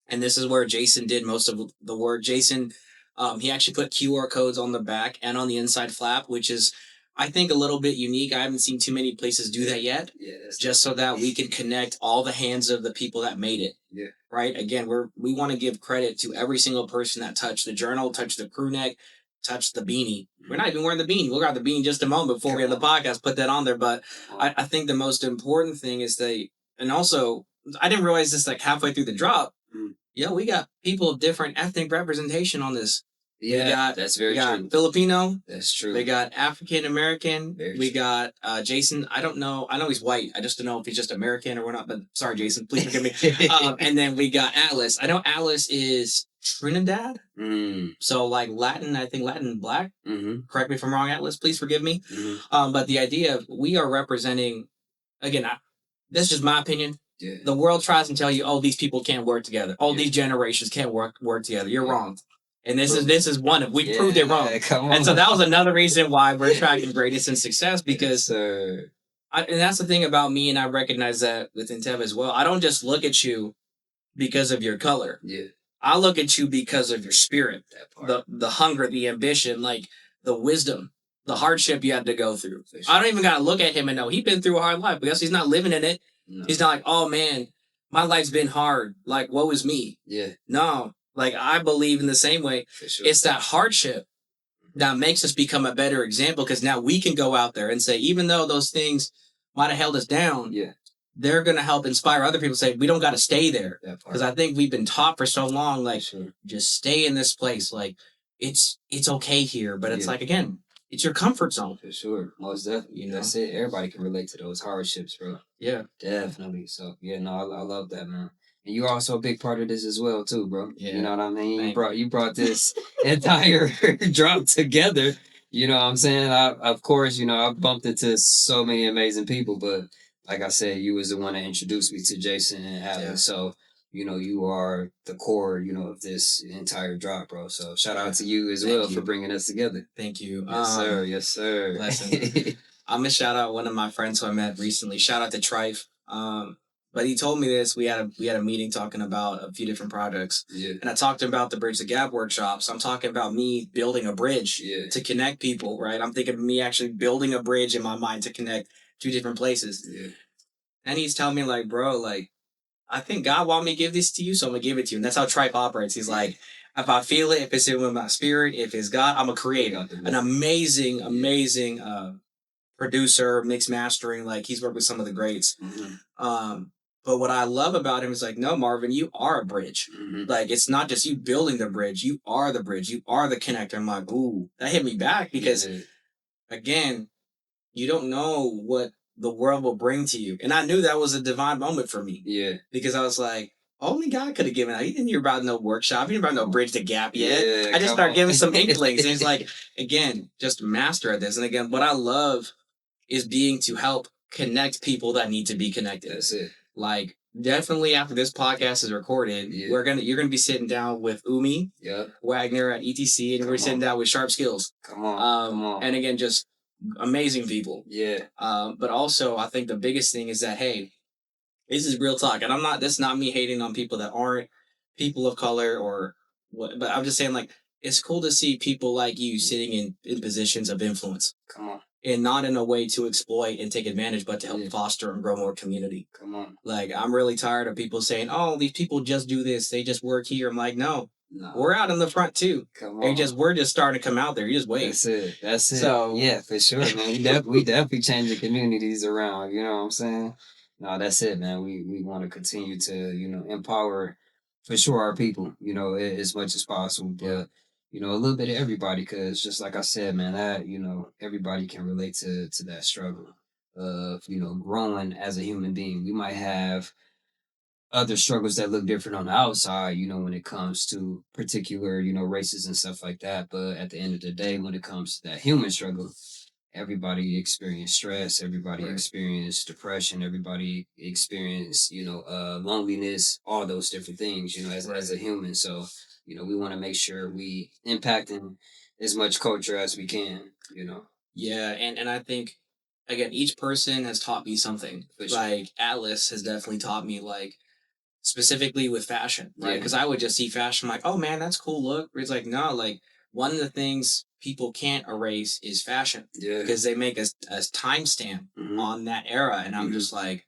And this is where Jason did most of the work. Jason, he actually put QR codes on the back and on the inside flap, which is, I think, a little bit unique. I haven't seen too many places do that yet. Yeah, just so that we can connect all the hands of the people that made it. Yeah. Right. Again, we want to give credit to every single person that touched the journal, touched the crew neck, touched the beanie. We're not even wearing the beanie. We'll grab the beanie in just a moment before we end the podcast, put that on there. But I think the most important thing is and also, I didn't realize this like halfway through the drop. We got people of different ethnic representation on this. Yeah, that's very true. We got Filipino. That's true. We got African American. We got Jason. I don't know. I know he's white. I just don't know if he's just American or not. But sorry, Jason. Please forgive me. And then we got Atlas. I know Atlas is Trinidad. So like Latin. I think Latin Black. Correct me if I'm wrong, Atlas. Please forgive me. But the idea of we are representing, again, this is just my opinion. Yeah. The world tries to tell you, oh, these people can't work together. Oh, these generations can't work together. You're wrong. And this is one of we proved it wrong. And so that was another reason why we're tracking greatness and success because and that's the thing about me, and I recognize that within Tev as well. I don't just look at you because of your color. Yeah. I look at you because of your spirit, the hunger, the ambition, like the wisdom, the hardship you had to go through. Sure. I don't even gotta look at him and know he's been through a hard life because he's not living in it. No. He's not like, oh man, my life's been hard. Like, woe is me. Yeah. No. Like, I believe in the same way. Sure. It's that hardship that makes us become a better example because now we can go out there and say, even though those things might have held us down, they're going to help inspire other people to say, we don't got to stay there. Because I think we've been taught for so long, like, just stay in this place. Like, it's okay here. But it's like, again, it's your comfort zone. For sure. Most definitely. That's it. Everybody can relate to those hardships, bro. Yeah. Definitely. So, I love that, man. And you're also a big part of this as well, too, bro. Yeah. You know what I mean? You brought this entire drop together. You know what I'm saying? Of course, I've bumped into so many amazing people, but like I said, you was the one that introduced me to Jason and Atlas. Yeah. So, you are the core, of this entire drop, bro. So shout out to you as well for bringing us together. Thank you. Yes, sir. Yes, sir. Listen, I'm going to shout out one of my friends who I met recently. Shout out to Trife. But he told me this. We had a meeting talking about a few different projects. Yeah. And I talked about the Bridge the Gap workshops. I'm talking about me building a bridge to connect people, right? I'm thinking of me actually building a bridge in my mind to connect two different places. Yeah. And he's telling me like, bro, like, I think God want me to give this to you, so I'm gonna give it to you. And that's how Tripe operates. He's like, if I feel it, if it's in my spirit, if it's God, I'm a creator. An amazing producer, mix mastering. Like he's worked with some of the greats. But what I love about him is like, no, Marvin, you are a bridge. Like it's not just you building the bridge, you are the bridge, you are the connector. I'm like, ooh, that hit me back because again, you don't know what the world will bring to you. And I knew that was a divine moment for me. Yeah. Because I was like, only God could have given out. He didn't hear about no workshop. He didn't hear about no bridge to gap yet. Yeah, I just started giving some inklings. And it's like, again, just master at this. And again, what I love is being to help connect people that need to be connected. That's it. Like definitely after this podcast is recorded, you're gonna be sitting down with Umi Wagner at ETC, and we're sitting down with Sharp Skills. Come on. And again, just amazing people. Yeah. But also, I think the biggest thing is that hey, this is real talk, and I'm not. This is not me hating on people that aren't people of color or what. But I'm just saying, like, it's cool to see people like you sitting in positions of influence. Come on. And not in a way to exploit and take advantage, but to help foster and grow more community. Come on. Like, I'm really tired of people saying, oh, these people just do this. They just work here. I'm like, no. We're out in the front too. Come on. We're just starting to come out there. You just wait. That's it. So yeah, for sure, man. We definitely changing communities around. You know what I'm saying? No, that's it, man. We want to continue to, empower for sure our people, as much as possible. But a little bit of everybody, because just like I said, man, that everybody can relate to that struggle of growing as a human being. We might have other struggles that look different on the outside, when it comes to particular, races and stuff like that. But at the end of the day, when it comes to that human struggle, everybody experience stress, everybody experience depression, everybody experience, loneliness, all those different things, as a human. So, we want to make sure we impacting as much culture as we can, Yeah, and I think again, each person has taught me something. Like Atlas has definitely taught me like specifically with fashion, right? Because I would just see fashion like, oh man, that's cool look. It's like, no, like one of the things people can't erase is fashion. Yeah. Because they make a timestamp on that era. And I'm just like,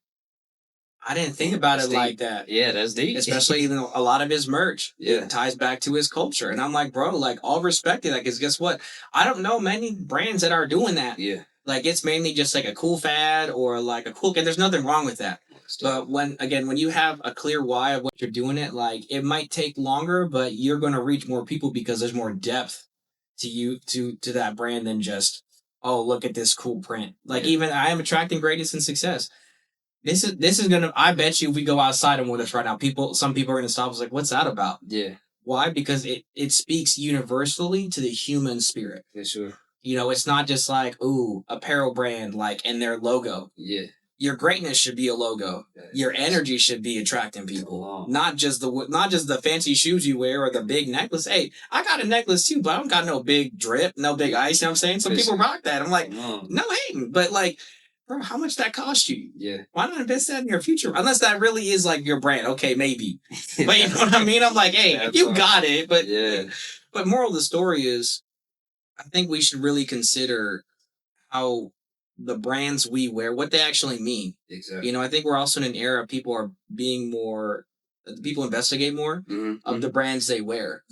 I didn't think about it like that. Yeah, that's deep. Especially even a lot of his merch. It ties back to his culture. And I'm like, bro, like all respected. Like, because guess what? I don't know many brands that are doing that. Yeah. Like it's mainly just like a cool fad or like a cool, and there's nothing wrong with that. But when you have a clear why of what you're doing it, like it might take longer, but you're going to reach more people because there's more depth to you, to that brand than just, oh, look at this cool print. Like even I am attracting greatness and success. This is gonna. I bet you if we go outside and with us right now, some people are gonna stop us like, what's that about? Yeah. Why? Because it speaks universally to the human spirit. For sure. It's not just like, ooh, apparel brand, like, and their logo. Yeah. Your greatness should be a logo. Your energy should be attracting people. Not just the fancy shoes you wear or the big necklace. Hey, I got a necklace too, but I don't got no big drip, no big ice. You know what I'm saying? Some people rock that. I'm like, no hating. But like, bro, how much that cost you? Yeah. Why not invest that in your future? Unless that really is like your brand. Okay, maybe. But you know what I mean? I'm like, hey, you got it. But But moral of the story is, I think we should really consider how the brands we wear, what they actually mean. Exactly. I think we're also in an era people are being more, people investigate more of the brands they wear,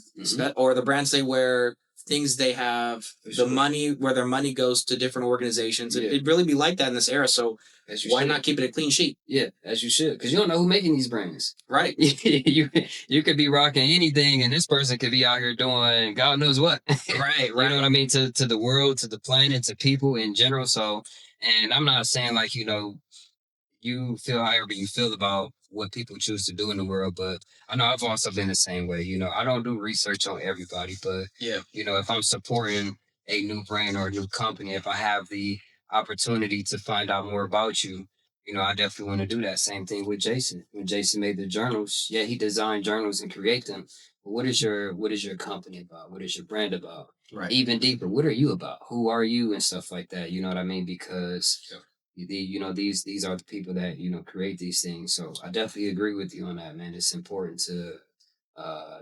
or the brands they wear, things they have, the money, where their money goes to different organizations. It'd really be like that in this era. So why not keep it a clean sheet? Yeah, as you should, because you don't know who's making these brands. Right. you could be rocking anything, and this person could be out here doing God knows what. Right. You know what I mean? To the world, to the planet, to people in general. So, and I'm not saying like, you feel however you feel about what people choose to do in the world, but I know I've also been the same way. I don't do research on everybody, but if I'm supporting a new brand or a new company, if I have the opportunity to find out more about you, I definitely want to do that. Same thing with Jason. When Jason made the journals, he designed journals and create them. But what is your company about? What is your brand about? Right. Even deeper, what are you about? Who are you and stuff like that? You know what I mean? Because these are the people that create these things. So I definitely agree with you on that, man. It's important to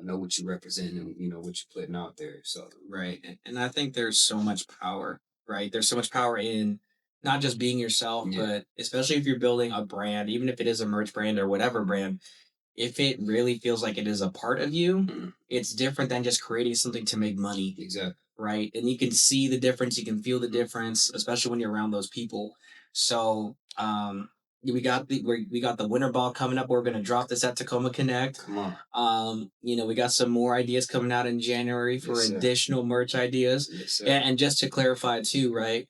know what you represent and what you're putting out there. So right, and I think there's so much power, right? There's so much power in not just being yourself, but especially if you're building a brand, even if it is a merch brand or whatever brand, if it really feels like it is a part of you, it's different than just creating something to make money. Exactly. Right. And you can see the difference, you can feel the difference, especially when you're around those people. So we got the winter ball coming up. We're gonna drop this at Tacoma Connect. Come on. We got some more ideas coming out in January for additional merch ideas. Yes, And just to clarify too, right?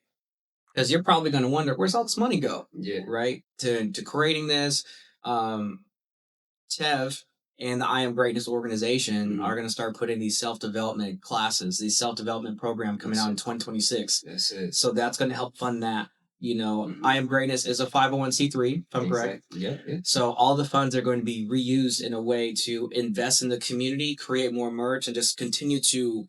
Because you're probably gonna wonder, where's all this money go? Yeah. Right? To creating this. Tev and the iAmGr8nes organization are going to start putting these self-development classes, these self-development program coming out in 2026. That's it. So that's going to help fund that. iAmGr8nes is a 501c3, if I'm correct. Yeah. So all the funds are going to be reused in a way to invest in the community, create more merch, and just continue to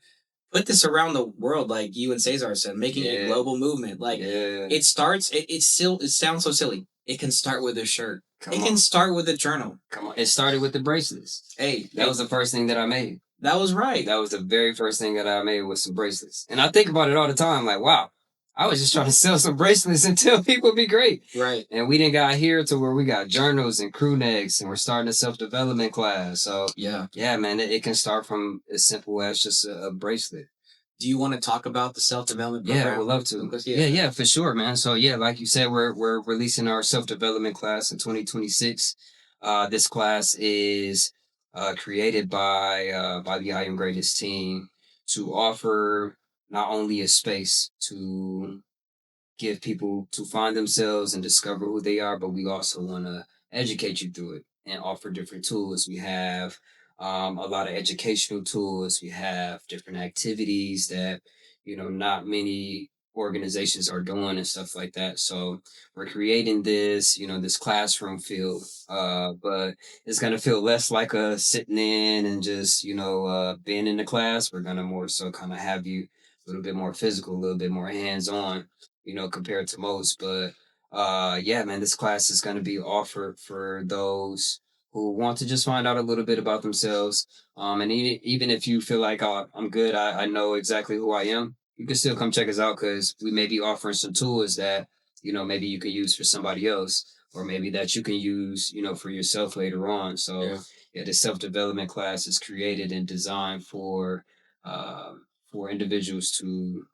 put this around the world, like you and Cesar said, making a global movement. Like it starts, it sounds so silly. It can start with a shirt. It can start with a journal. Come on. It started with the bracelets. That was the first thing that I made. That was right. That was the very first thing that I made was some bracelets. And I think about it all the time, like, wow, I was just trying to sell some bracelets and tell people it'd be great. Right. And we didn't got here to where we got journals and crew necks and we're starting a self-development class. So yeah, man, it can start from as simple as just a bracelet. Do you want to talk about the self-development program? Yeah, I would love to. Yeah, for sure, man. So yeah, like you said, we're releasing our self-development class in 2026. This class is created by the iAmGr8nes team to offer not only a space to give people to find themselves and discover who they are, but we also want to educate you through it and offer different tools. We have a lot of educational tools. We have different activities that, not many organizations are doing and stuff like that. So we're creating this, this classroom feel, but it's going to feel less like a sitting in and just, being in the class. We're going to more so kind of have you a little bit more physical, a little bit more hands on, compared to most. But yeah, man, this class is going to be offered for those who want to just find out a little bit about themselves. And even if you feel like, oh, I'm good, I know exactly who I am, you can still come check us out because we may be offering some tools that, maybe you could use for somebody else or maybe that you can use, for yourself later on. So yeah, the self-development class is created and designed for individuals to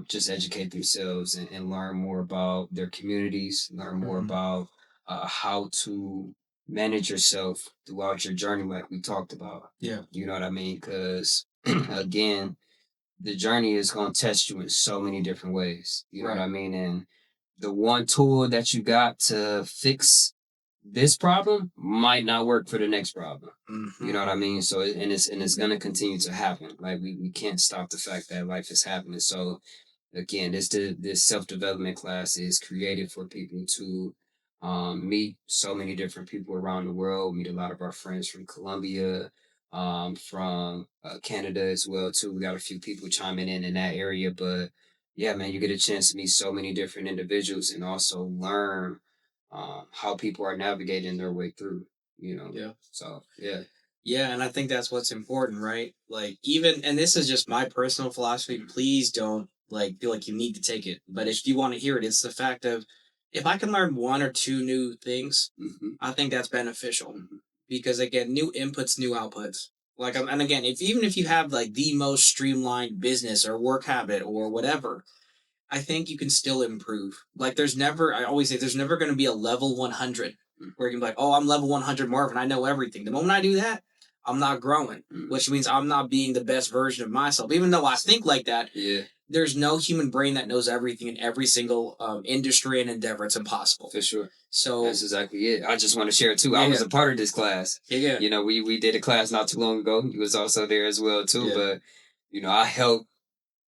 just educate themselves and learn more about their communities, learn more about how to manage yourself throughout your journey, like we talked about. Yeah. You know what I mean? Because again, the journey is going to test you in so many different ways. You know what I mean? And the one tool that you got to fix this problem might not work for the next problem. You know what I mean? So it's gonna continue to happen. Like we can't stop the fact that life is happening. So again, this self-development class is created for people to meet so many different people around the world, meet a lot of our friends from Colombia, from Canada as well too. We got a few people chiming in that area, but yeah, man, you get a chance to meet so many different individuals and also learn how people are navigating their way through, Yeah. So yeah. Yeah, and I think that's what's important, right? Like even, and this is just my personal philosophy, please don't like feel like you need to take it. But if you want to hear it, it's the fact of if I can learn one or two new things, I think that's beneficial. Because again, new inputs, new outputs. Like and again, even if you have like the most streamlined business or work habit or whatever, I think you can still improve. Like I always say there's never going to be a level 100 where you can be like, oh, I'm level 100 Marvin, I know everything. The moment I do that, I'm not growing, which means I'm not being the best version of myself. Even though I think like that, there's no human brain that knows everything in every single industry and endeavor. It's impossible. For sure. So that's exactly it. I just want to share too. I was a part of this class. Yeah. We did a class not too long ago. You was also there as well too. But I helped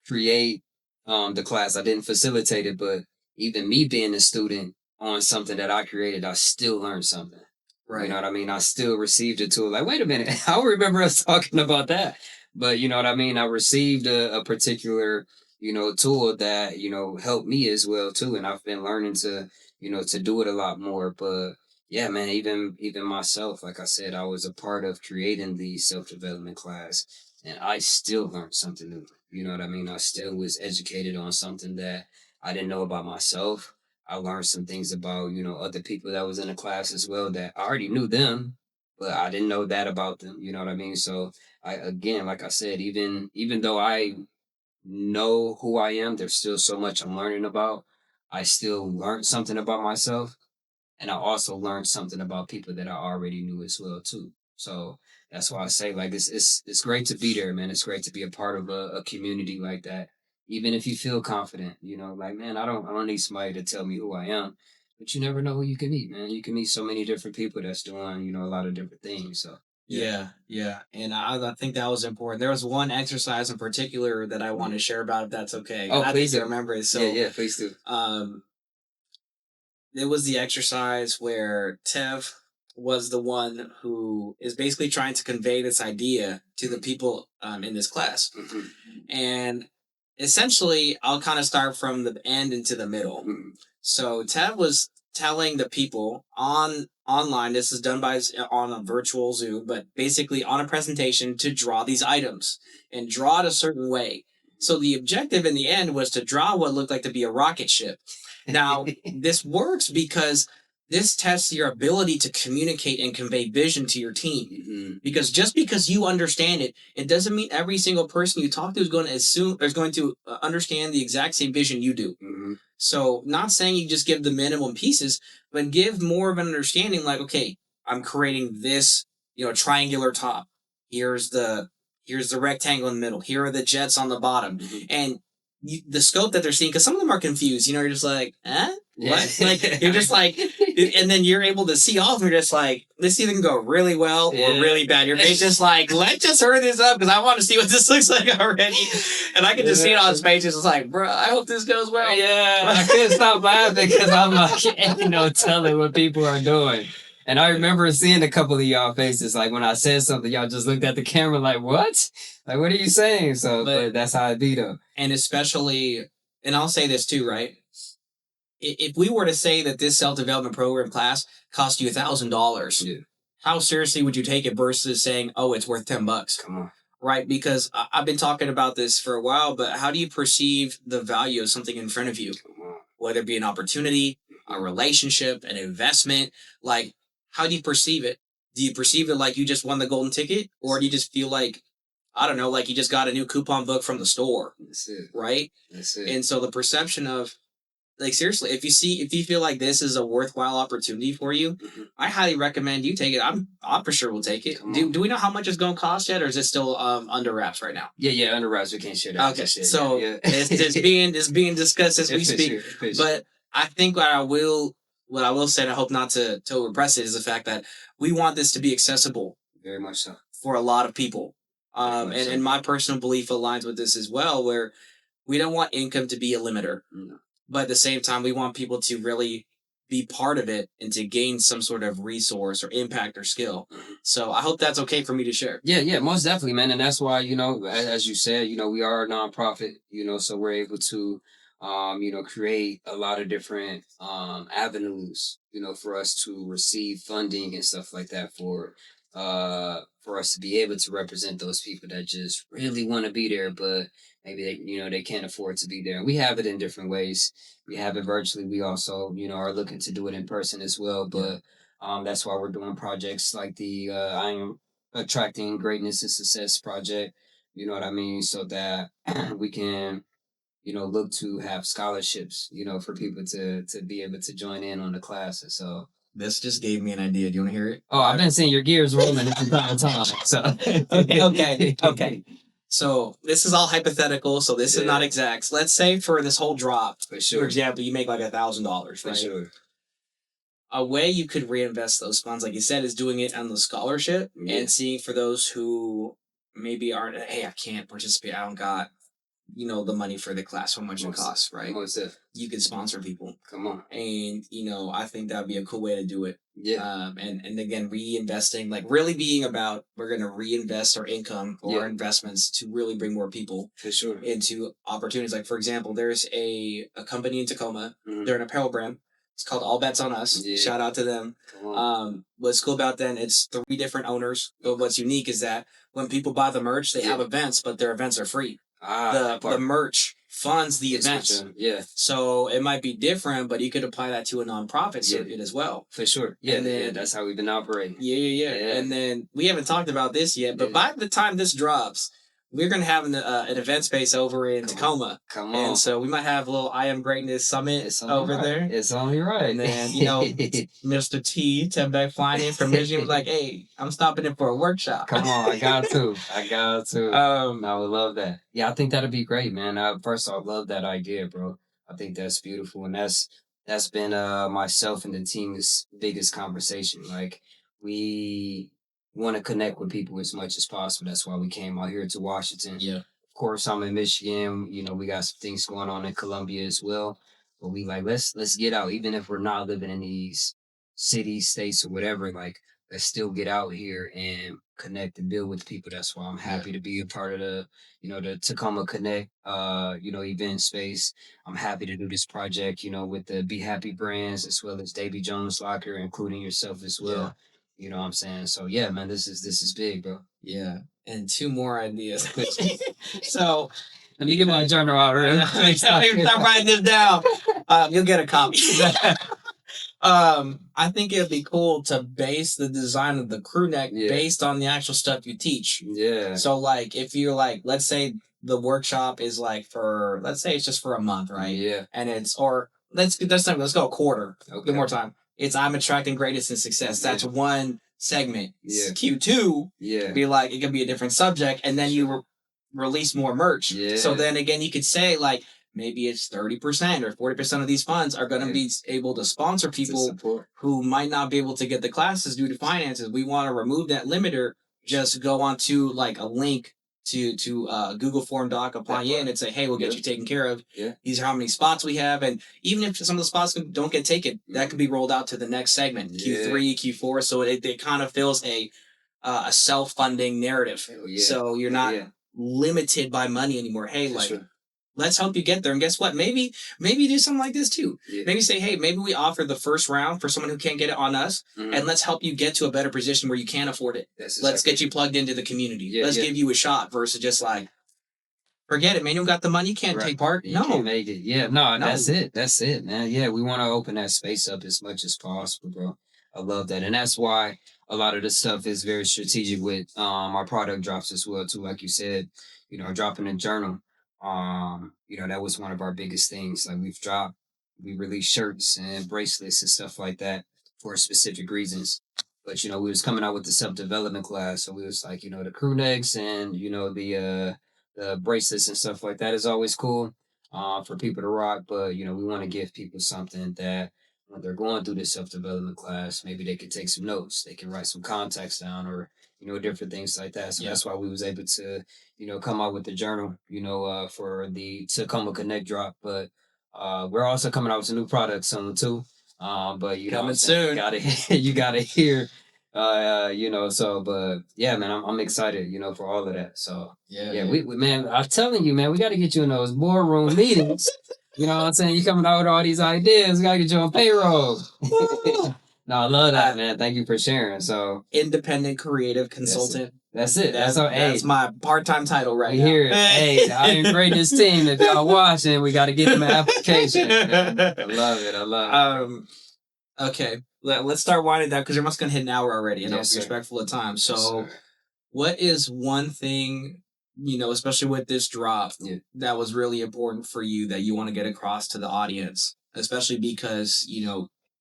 create the class. I didn't facilitate it, but even me being a student on something that I created, I still learned something. Right. You know what I mean? I still received a tool. Like, wait a minute, I don't remember us talking about that. But you know what I mean? I received a particular, tool that, helped me as well too. And I've been learning to, to do it a lot more. But yeah, man, even myself, like I said, I was a part of creating the self-development class and I still learned something new. You know what I mean? I still was educated on something that I didn't know about myself. I learned some things about, other people that was in the class as well that I already knew them, but I didn't know that about them. You know what I mean? So again, like I said, even though I know who I am, there's still so much I'm learning about. I still learned something about myself, and I also learned something about people that I already knew as well too. So that's why I say like it's great to be there, man. It's great to be a part of a community like that. Even if you feel confident, like man, I don't need somebody to tell me who I am. But you never know who you can meet, man. You can meet so many different people that's doing, a lot of different things. So Yeah. And I think that was important. There was one exercise in particular that I want to share about, if that's okay. Oh, and I please think do. I remember it. So, yeah, please do. It was the exercise where Tev was the one who is basically trying to convey this idea to the people in this class. Mm-hmm. And essentially, I'll kind of start from the end into the middle. Mm-hmm. So Tev was telling the people online, this is done on a virtual Zoom, but basically on a presentation, to draw these items and draw it a certain way. So the objective in the end was to draw what looked like to be a rocket ship. Now, this works because this tests your ability to communicate and convey vision to your team. Mm-hmm. Because just because you understand it, it doesn't mean every single person you talk to is going to understand the exact same vision you do. Mm-hmm. So, not saying you just give the minimum pieces, but give more of an understanding. Like, okay, I'm creating this, triangular top. Here's the rectangle in the middle. Here are the jets on the bottom, and the scope that they're seeing. Because some of them are confused. You're just like, what? Yeah. Like you're just like, and then you're able to see all of them. You're just like, this either can go really well or really bad. Your face just like, let's just hurry this up because I want to see what this looks like already. And I can just see it on his face. It's like, bro, I hope this goes well. Yeah, I couldn't stop laughing because I'm like, telling what people are doing. And I remember seeing a couple of y'all faces, like when I said something, y'all just looked at the camera like, what? Like, what are you saying? So, but that's how it be though. And especially, and I'll say this too, right? If we were to say that this self-development program class cost you $1,000, how seriously would you take it versus saying, oh, it's worth $10? Come on. Right? Because I've been talking about this for a while, but how do you perceive the value of something in front of you? Whether it be an opportunity, a relationship, an investment, like, how do you perceive it? Do you perceive it like you just won the golden ticket? Or do you just feel like, I don't know, like you just got a new coupon book from the store? That's it. Right? That's it. And so the perception of, like, seriously, if you feel like this is a worthwhile opportunity for you, I highly recommend you take it. I'm for sure will take it. Do we know how much it's going to cost yet, or is it still under wraps right now? Yeah, under wraps. We can't share that. Okay, so it's being discussed as we speak. But I think what I will say, and I hope not to overpress it, is the fact that we want this to be accessible. Very much so. For a lot of people. And my personal belief aligns with this as well, where we don't want income to be a limiter. No. But at the same time, we want people to really be part of it and to gain some sort of resource or impact or skill. So I hope that's okay for me to share. Yeah, most definitely, man. And that's why, as you said, we are a nonprofit, so we're able to, create a lot of different avenues, for us to receive funding and stuff like that for us to be able to represent those people that just really want to be there, but maybe they can't afford to be there. And we have it in different ways. We have it virtually. We also, are looking to do it in person as well. But that's why we're doing projects like the I am attracting greatness and success project. You know what I mean? So that we can, look to have scholarships, for people to be able to join in on the classes. So this just gave me an idea. Do you want to hear it? Oh, I've been seeing your gears rolling the entire time. So okay. So this is all hypothetical. So this is not exact. Let's say for this whole drop, for example, you make like $1,000, right? For sure. A way you could reinvest those funds, like you said, is doing it on the scholarship and seeing for those who maybe aren't, hey, I can't participate. I don't got, the money for the class, how much it costs, right? You can sponsor people. Come on. And, I think that'd be a cool way to do it. Yeah. And again, reinvesting, like really being about, we're going to reinvest our income or our investments to really bring more people into opportunities. Like, for example, there's a company in Tacoma. They're an apparel brand. It's called All Bets on Us. Yeah. Shout out to them. What's cool about them, it's 3 different owners. But what's unique is that when people buy the merch, they have events, but their events are free. The merch funds the events. Yeah. So it might be different, but you could apply that to a nonprofit circuit as well. For sure. Yeah, and then, that's how we've been operating. Yeah. And then we haven't talked about this yet, but by the time this drops, we're going to have an event space over in Tacoma. Come on. And so we might have a little iAmGr8nes summit over there. It's only right. And then, Mr. Tev Beck flying in from Michigan was like, hey, I'm stopping in for a workshop. Come on, I got to. I would love that. Yeah, I think that'd be great, man. First, I love that idea, bro. I think that's beautiful. And that's been myself and the team's biggest conversation. Like, we want to connect with people as much as possible. That's why we came out here to Washington. Yeah. Of course, I'm in Michigan. We got some things going on in Columbia as well. But we like let's get out, even if we're not living in these cities, states, or whatever. Like, let's still get out here and connect and build with people. That's why I'm happy to be a part of the Tacoma Connect event space. I'm happy to do this project, with the Be Happy brands as well as Davy Jones Locker, including yourself as well. Yeah. You know what I'm saying? So yeah, man, this is big, bro. Yeah. And 2 more ideas. So let me get my journal out. Stop writing this down. You'll get a copy. I think it'd be cool to base the design of the crew neck based on the actual stuff you teach. Yeah. So like, if you're like, let's say the workshop is like let's say it's just for a month, right? Yeah. And let's go a quarter. Okay. Good more time. It's I'm attracting greatness and success. That's one segment. Yeah. Q2. Yeah. Be like, it could be a different subject, and then you release more merch. Yeah. So then again, you could say like, maybe it's 30% or 40% of these funds are going to be able to sponsor people who might not be able to get the classes due to finances. We want to remove that limiter. Just go onto like a link to Google Form Doc, apply in and say, hey, we'll get you taken care of. Yeah. These are how many spots we have. And even if some of the spots don't get taken, that could be rolled out to the next segment, Q3, Q4. So it kind of fills a self-funding narrative. So you're not limited by money anymore. Hey, let's help you get there. And guess what? Maybe do something like this too. Yeah. Maybe say, hey, maybe we offer the first round for someone who can't get it on us, and let's help you get to a better position where you can afford it. Let's get you plugged into the community. Let's give you a shot versus just like, forget it, man. You don't got the money. You can't take part. You can't make it. Yeah, no, that's it. That's it, man. Yeah, we want to open that space up as much as possible, bro. I love that. And that's why a lot of this stuff is very strategic with our product drops as well, too. Like you said, dropping a journal. That was one of our biggest things. Like we released shirts and bracelets and stuff like that for specific reasons. But we was coming out with the self-development class, so we was like, the crew necks and the bracelets and stuff like that is always cool for people to rock. But we want to give people something that when they're going through this self-development class, maybe they can take some notes, they can write some contacts down, or different things like that. So that's why we was able to come out with the journal, for the Tacoma Connect drop. But we're also coming out with some new products soon too. But coming soon. You gotta hear. But yeah, man, I'm excited, for all of that. So yeah, we man, I'm telling you, man, we got to get you in those boardroom meetings. You know what I'm saying? You coming out with all these ideas, we got to get you on payroll. No, I love that, man. Thank you for sharing. So, independent creative consultant. That's it. That's my part-time title right now. Here, hey, the iAmGr8nes team. If y'all watching, we got to get them an application. I love it. Okay, let's start winding down because you're almost gonna hit an hour already, and I'll be respectful of time. So, what is one thing, especially with this drop, that was really important for you that you want to get across to the audience, especially because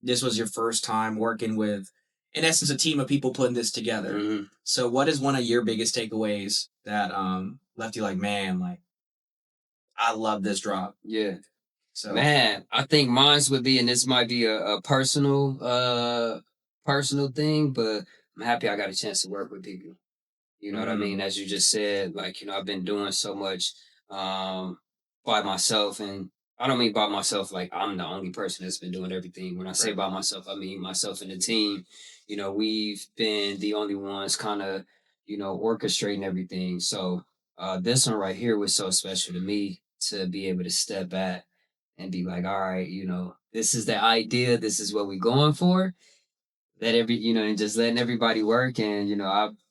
this was your first time working with, in essence, a team of people putting this together. Mm-hmm. So what is one of your biggest takeaways that left you like, man, like, I love this drop? Yeah. So, man, I think mine's would be, and this might be a personal thing, but I'm happy I got a chance to work with people. You know what I mean? As you just said, like, I've been doing so much by myself, and I don't mean by myself like I'm the only person that's been doing everything. When I say by myself, I mean myself and the team. We've been the only ones kind of, orchestrating everything. So this one right here was so special to me to be able to step back and be like, all right, this is the idea. This is what we're going for. and just letting everybody work. And,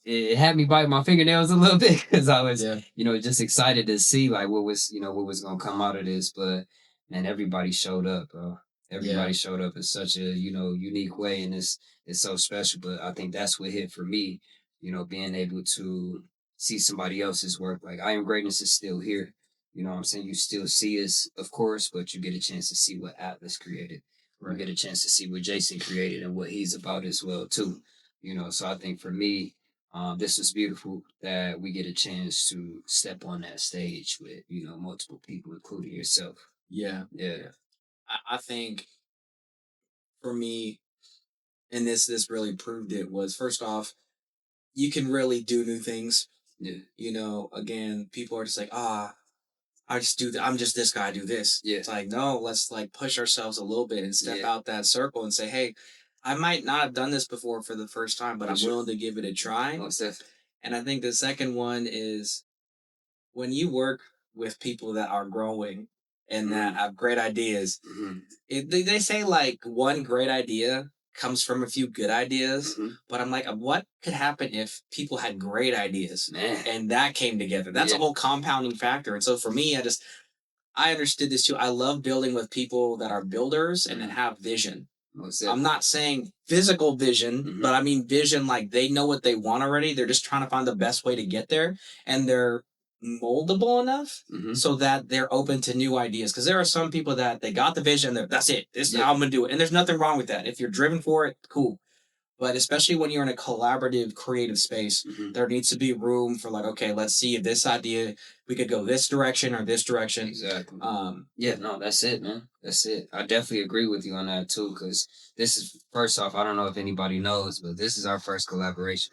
it had me bite my fingernails a little bit because I was, just excited to see like what was going to come out of this. But man, everybody showed up, bro. Everybody showed up in such a, unique way. And it's so special. But I think that's what hit for me, being able to see somebody else's work. Like I Am Greatness is still here. You know what I'm saying? You still see us, of course, but you get a chance to see what Atlas created. Right. You get a chance to see what Jason created and what he's about as well, too. So I think for me, this was beautiful that we get a chance to step on that stage with, multiple people, including yourself. Yeah. Yeah. I think for me, and this really proved it, was first off, you can really do new things. Yeah. Again, people are just like, I just do. I'm just this guy. I do this. Yeah. It's like, no, let's like push ourselves a little bit and step out that circle and say, hey, I might not have done this before for the first time, but I'm willing to give it a try. And I think the second one is when you work with people that are growing and that have great ideas. They say like one great idea comes from a few good ideas, but I'm like, what could happen if people had great ideas and that came together? That's a whole compounding factor. And so for me, I understood this too. I love building with people that are builders and that have vision. I'm not saying physical vision, but I mean vision like they know what they want already. They're just trying to find the best way to get there, and they're moldable enough so that they're open to new ideas. Because there are some people that they got the vision, that's it. This is how I'm gonna do it, and there's nothing wrong with that. If you're driven for it, cool. But especially when you're in a collaborative, creative space, there needs to be room for like, okay, let's see if this idea we could go this direction or this direction. Exactly. No, that's it, man. That's it. I definitely agree with you on that too, because this is first off, I don't know if anybody knows, but this is our first collaboration.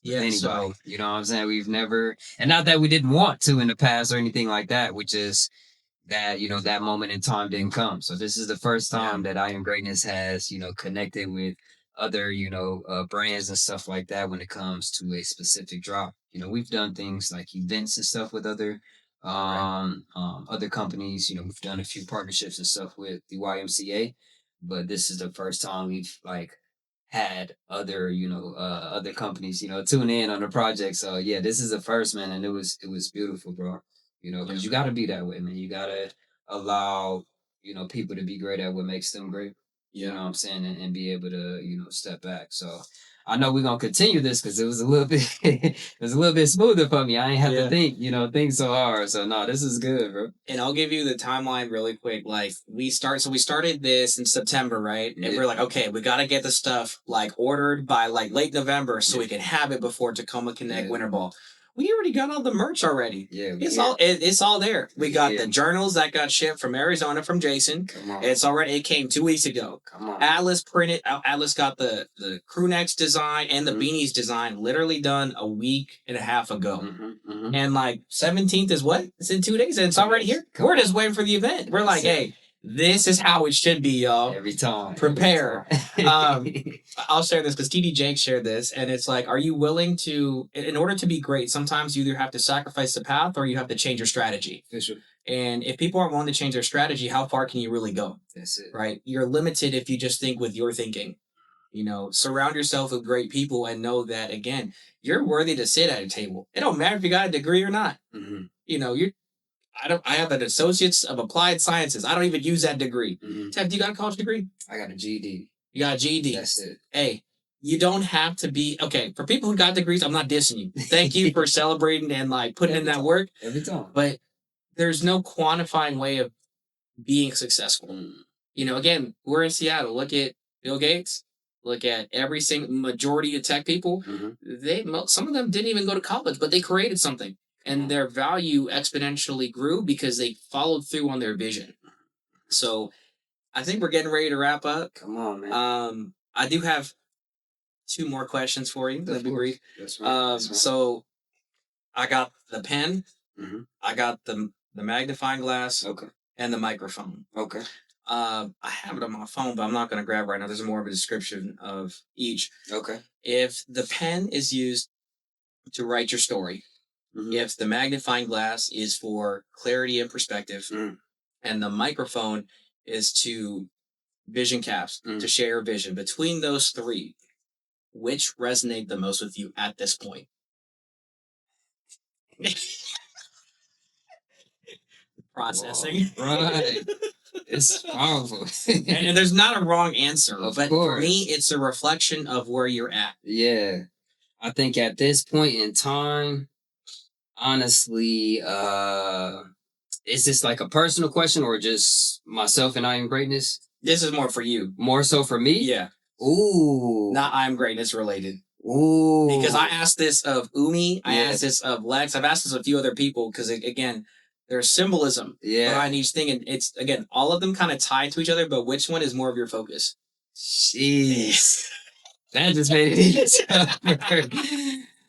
With anybody. So, you know what I'm saying? We've never, and not that we didn't want to in the past or anything like that, which is that that moment in time didn't come. So this is the first time that iAmGr8nes has connected with other brands and stuff like that when it comes to a specific drop. We've done things like events and stuff with other companies. We've done a few partnerships and stuff with the YMCA, but this is the first time we've like had other companies tune in on the project. So yeah, this is the first, man, and it was beautiful, bro. Because you got to be that way, man. You got to allow people to be great at what makes them great. You know what I'm saying, and be able to step back. So I know we're gonna continue this because it was a little bit it was a little bit smoother for me. I ain't have to think so hard. So no, this is good, bro. And I'll give you the timeline really quick. Like we started this in September, right? And we're like, okay, we got to get the stuff like ordered by like late November so we can have it before Tacoma Connect Winter Ball. We already got all the merch already. Yeah, it's all there. We got the journals that got shipped from Arizona from Jason. Come on. It came 2 weeks ago. Come on. Atlas printed. Atlas got the crew necks design and the beanies design literally done a week and a half ago. And like 17th is what? It's in 2 days and it's already here. We're just waiting for the event. We're like, hey, this is how it should be, y'all. Every time. Prepare. I'll share this because TD Jake shared this, and it's like, are you willing to, in order to be great, sometimes you either have to sacrifice the path or you have to change your strategy. For sure. And if people aren't willing to change their strategy, how far can you really go? That's it. Right? You're limited if you just think with your thinking. Surround yourself with great people and know that, again, you're worthy to sit at a table. It don't matter if you got a degree or not. I have an associate's of applied sciences. I don't even use that degree. Tev, do you got a college degree? I got a GED. You got a GED. That's it. Hey, you don't have to be okay. For people who got degrees, I'm not dissing you. Thank you for celebrating and like putting in that work. Every time. But there's no quantifying way of being successful. Again, we're in Seattle. Look at Bill Gates. Look at every single majority of tech people. Some of them didn't even go to college, but they created something. And their value exponentially grew because they followed through on their vision. So I think we're getting ready to wrap up. Come on, man. I do have 2 more questions for you. That'd be brief. That's right. So I got the pen. I got the magnifying glass. Okay. And the microphone. Okay. I have it on my phone, but I'm not going to grab right now. There's more of a description of each. Okay. If the pen is used to write your story, if the magnifying glass is for clarity and perspective, and the microphone is to vision caps to share your vision, between those 3, which resonate the most with you at this point? Processing. Right. It's powerful. And there's not a wrong answer, Of but course. for me, it's a reflection of where you're at. Yeah. I think at this point in time, honestly, is this like a personal question or just myself and I am greatness? This is more for you. More so for me? Yeah. Ooh. Not I am greatness related. Ooh. Because I asked this of Umi, I Yeah. asked this of Lex, I've asked this of a few other people because, again, there's symbolism behind each thing. And it's, again, all of them kind of tied to each other, but which one is more of your focus? Jeez. That just made it even tougher.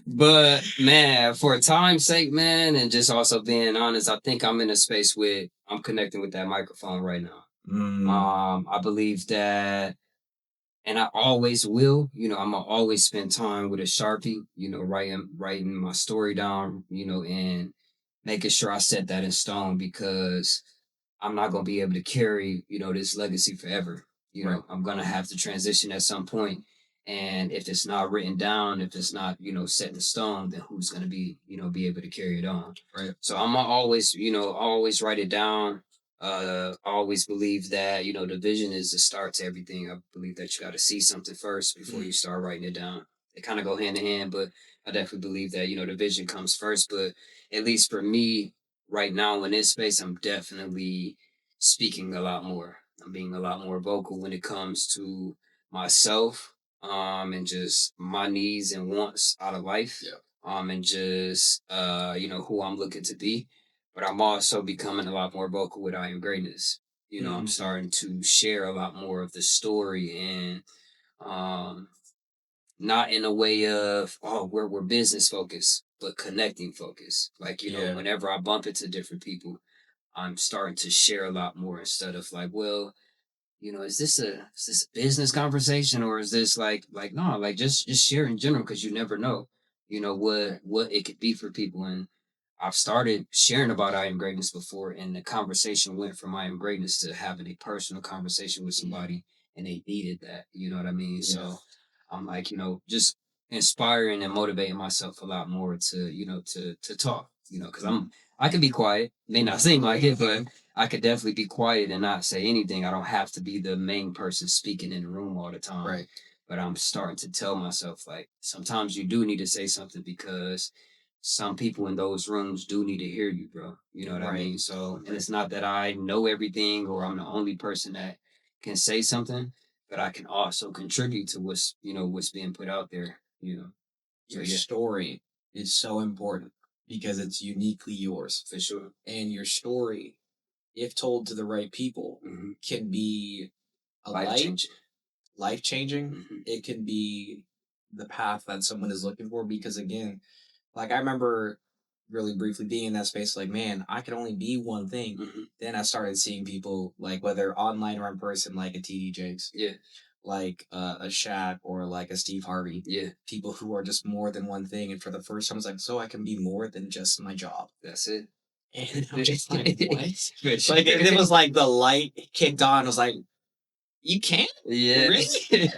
But man, for time's sake, man, and just also being honest, I think I'm in a space with I'm connecting with that microphone right now. I believe that, and I always will. I'm gonna always spend time with a Sharpie. Writing my story down. And making sure I set that in stone because I'm not gonna be able to carry, this legacy forever. Right. I'm gonna have to transition at some point. And if it's not written down, if it's not, set in stone, then who's gonna be able to carry it on? Right. So I'm always, always write it down. I always believe that, the vision is the start to everything. I believe that you gotta see something first before you start writing it down. They kind of go hand in hand, but I definitely believe that, the vision comes first. But at least for me, right now in this space, I'm definitely speaking a lot more. I'm being a lot more vocal when it comes to myself, and just my needs and wants out of life. Yeah. And just who I'm looking to be. But I'm also becoming a lot more vocal with I Am Greatness. I'm starting to share a lot more of the story and not in a way of we're business focused, but connecting focused. Like, whenever I bump into different people, I'm starting to share a lot more instead of like, well, is this a business conversation or is this like no, like just share in general because you never know, what it could be for people. And I've started sharing about I Am Greatness before, and the conversation went from I Am Greatness to having a personal conversation with somebody, and they needed that. You know what I mean? Yeah. So I'm like, just inspiring and motivating myself a lot more to, to talk, because I can be quiet, may not seem like it, but I could definitely be quiet and not say anything. I don't have to be the main person speaking in the room all the time. Right. But I'm starting to tell myself, like, sometimes you do need to say something because some people in those rooms do need to hear you, bro. You know what I mean? So, and it's not that I know everything or I'm the only person that can say something, but I can also contribute to what's being put out there, So, Your yeah, story is so important because it's uniquely yours. for sure. And your story, if told to the right people, can be a life changing. It can be the path that someone is looking for. Because, again, like, I remember really briefly being in that space, like, man, I could only be one thing. Then I started seeing people, like, whether online or in person, like a TD Jakes, Yeah. like a Shaq or like a Steve Harvey. Yeah. People who are just more than one thing. And for the first time, I was like, so I can be more than just my job. That's it. And I'm just like, what? Like, it was like the light kicked on. I was like, you can't? Yeah. Really?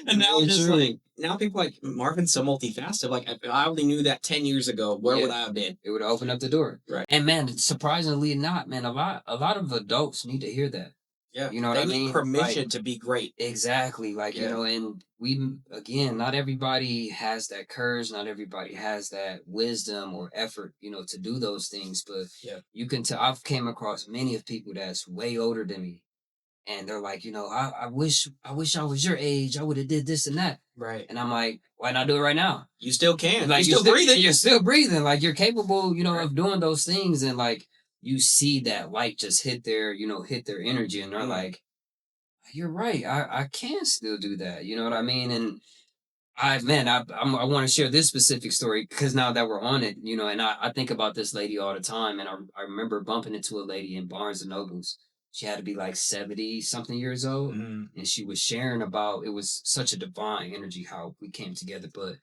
And now Very just true. like, now people are like, Marvin's so multifaceted. Like, if I only knew that 10 years ago, where would I have been? It would have opened up the door. Right. And man, surprisingly not, man, a lot of adults need to hear that. Yeah. You know what they I need mean? permission to be great. Exactly. Like, Yeah. and we, again, not everybody has that courage, not everybody has that wisdom or effort, to do those things. But you can tell I've came across many of people that's way older than me. And they're like, I wish I was your age. I would have did this and that. Right. And I'm like, why not do it right now? You still can. Like you're still breathing. You're still breathing. Like you're capable, Right. of doing those things. And like you see that light just hit their energy, and they're like, you're right. I can still do that. You know what I mean? And I want to share this specific story because now that we're on it, and I think about this lady all the time, and I remember bumping into a lady in Barnes and Nobles. She had to be like 70 something years old, and she was sharing about, it was such a divine energy how we came together, but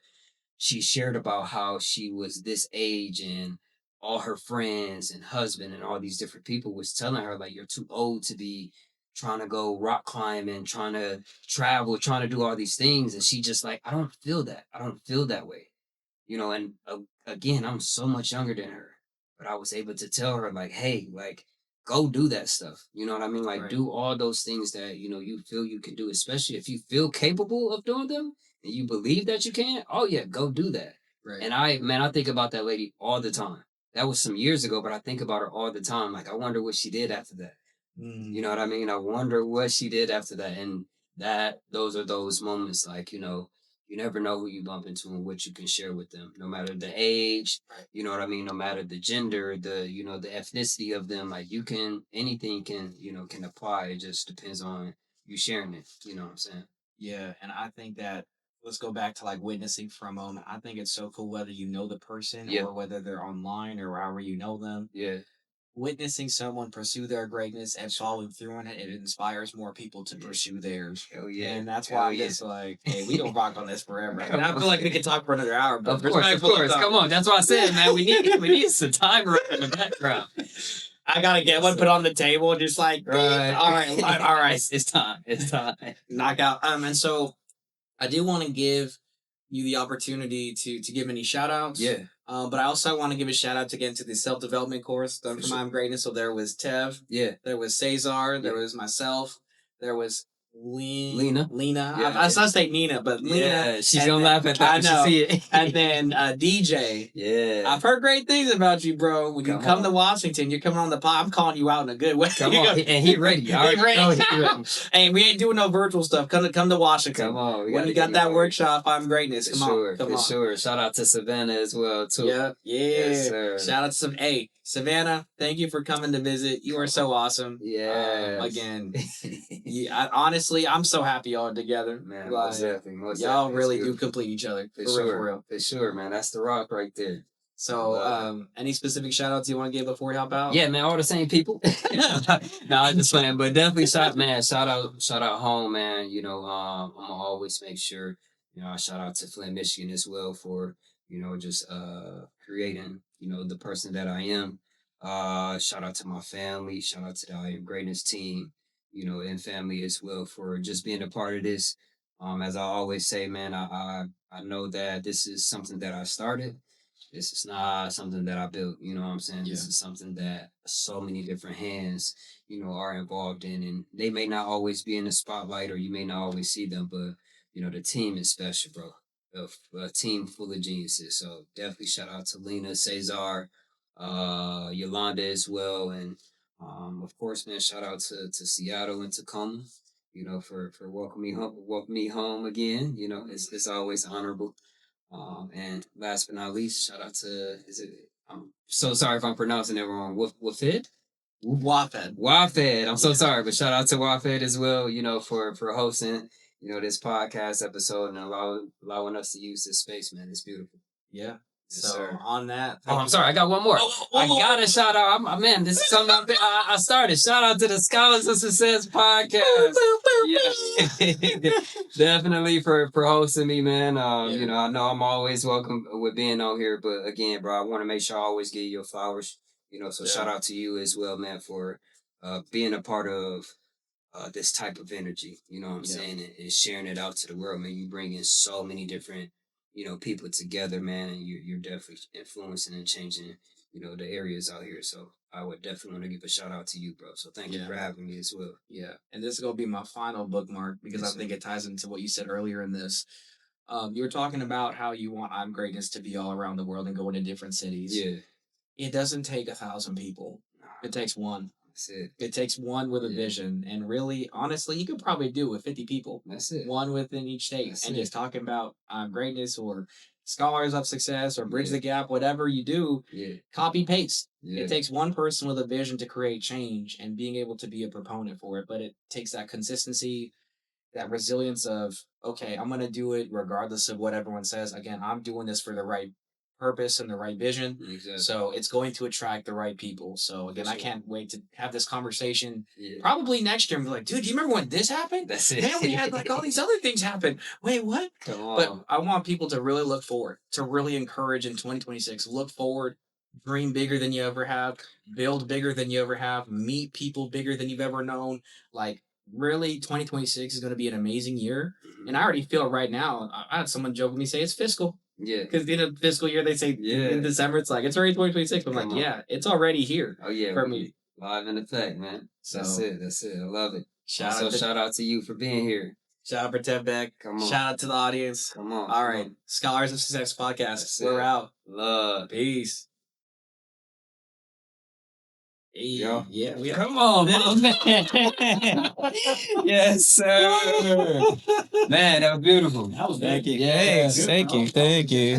she shared about how she was this age and all her friends and husband and all these different people was telling her like, you're too old to be trying to go rock climbing, trying to travel, trying to do all these things. And she just like, I don't feel that. I don't feel that way. And again, I'm so much younger than her, but I was able to tell her like, hey, like, go do that stuff. You know what I mean? Like, do all those things that, you feel you can do, especially if you feel capable of doing them and you believe that you can. Oh yeah, go do that. Right. And I think about that lady all the time. That was some years ago, but I think about her all the time. Like, I wonder what she did after that. You know what I mean? I wonder what she did after that. And those are those moments, like, you never know who you bump into and what you can share with them, no matter the age, you know what I mean? No matter the gender, the ethnicity of them, like anything can apply. It just depends on you sharing it. You know what I'm saying? Yeah. And I think that, let's go back to like witnessing for a moment. I think it's so cool whether you know the person or whether they're online or however you know them. Yeah. Witnessing someone pursue their greatness and following through on it, it inspires more people to pursue theirs. Hell yeah. And that's why I'm just like, hey, we don't rock on this forever. And I feel like we could talk for another hour, but of course. Come on. That's why I said, man, we need some timer in the background. I gotta get one put on the table, just like, right. all right. It's time. Knock out. And so I do want to give you the opportunity to give any shout outs. Yeah. But I also want to give a shout out again to the self-development course done from iAmGr8nes. So there was Tev. Yeah. There was Cesar. There was myself. There was Lena. Yeah, I was going to say Nina, but Lena. Yeah, she's going to laugh at that. I know. See it. And then DJ. Yeah. I've heard great things about you, bro. When you come to Washington, you're coming on the pod. I'm calling you out in a good way. Come on. And he ready. He ready. Hey, we ain't doing no virtual stuff. Come to Washington. Come on. When you got that workshop, iAmGr8nes. Come on. Sure. Shout out to Savannah as well, too. Yeah. Yes, sir. Shout out to Savannah, thank you for coming to visit. You are so awesome. Yeah. Again, honestly, I'm so happy y'all together. Man, like, most y'all really do complete each other. For real. For sure, man. That's the rock right there. So, any specific shout outs you want to give before we hop out? Yeah, man, all the same people. No, I'm just playing, but definitely shout out home, man. I'm gonna always make sure, I shout out to Flint, Michigan as well for, just creating, the person that I am. Shout out to my family, shout out to the iAmGr8nes team, and family as well for just being a part of this. As I always say, man, I know that this is something that I started. This is not something that I built, you know what I'm saying? Yeah. This is something that so many different hands, are involved in. And they may not always be in the spotlight or you may not always see them, but, the team is special, bro. A team full of geniuses. So definitely shout out to Lena, Cesar, Yolanda as well. And, of course, man, shout out to Seattle and Tacoma, for welcoming me home again. It's always honorable. And last but not least, shout out to I'm so sorry if I'm pronouncing it wrong. Wafid? Wafed. I'm so sorry, but shout out to Wafed as well, for hosting, this podcast episode and allowing us to use this space, man. It's beautiful. Yeah. Yes, so sir. On that, I'm sorry. I got one more. I got to shout out. Man, this is something I started. Shout out to the Scholars of Success podcast. Yeah. Definitely for hosting me, man. I know I'm always welcome with being on here, but again, bro, I want to make sure I always give you your flowers. So shout out to you as well, man, for being a part of this type of energy. You know what I'm saying, and sharing it out to the world, man. You bring in so many different people together, man, and you're definitely influencing and changing, the areas out here. So I would definitely want to give a shout out to you, bro. So thank you for having me as well. Yeah. And this is going to be my final bookmark because I think it ties into what you said earlier in this. You were talking about how you want iAmGr8nes to be all around the world and go into different cities. Yeah. It doesn't take 1,000 people. It takes one. That's it. It takes one with a vision. And really, honestly, you could probably do it with 50 people. That's it. One within each state. Just talking about greatness or Scholars of Success or Bridge the Gap, whatever you do, copy paste. It takes one person with a vision to create change and being able to be a proponent for it. But it takes that consistency, that resilience of, okay, I'm going to do it regardless of what everyone says. Again, I'm doing this for the right purpose and the right vision. Exactly. So it's going to attract the right people. So again, I can't wait to have this conversation probably next year and be like, dude, do you remember when this happened? That's it. Man, we had like all these other things happen. Wait, what? Come on. But I want people to really look forward, to really encourage in 2026, look forward dream bigger than you ever have, build bigger than you ever have, meet people bigger than you've ever known. Like, really, 2026 is going to be an amazing year. And I already feel it right now. I had someone joke with me say it's fiscal. Yeah. Because the end of fiscal year, they say in December, it's like, it's already 2026. But I'm like, yeah, it's already here. Oh, yeah. For me. Live in effect, man. So, That's it. I love it. Shout out to you for being here. Shout out for Tev Beck. Come on. Shout out to the audience. Come on. All right. Scholars of Success Podcast. We're out. Love. Peace. Hey, yeah, we come on, man. Yes, sir. Man, that was beautiful. That was thank you. Yes, thank you.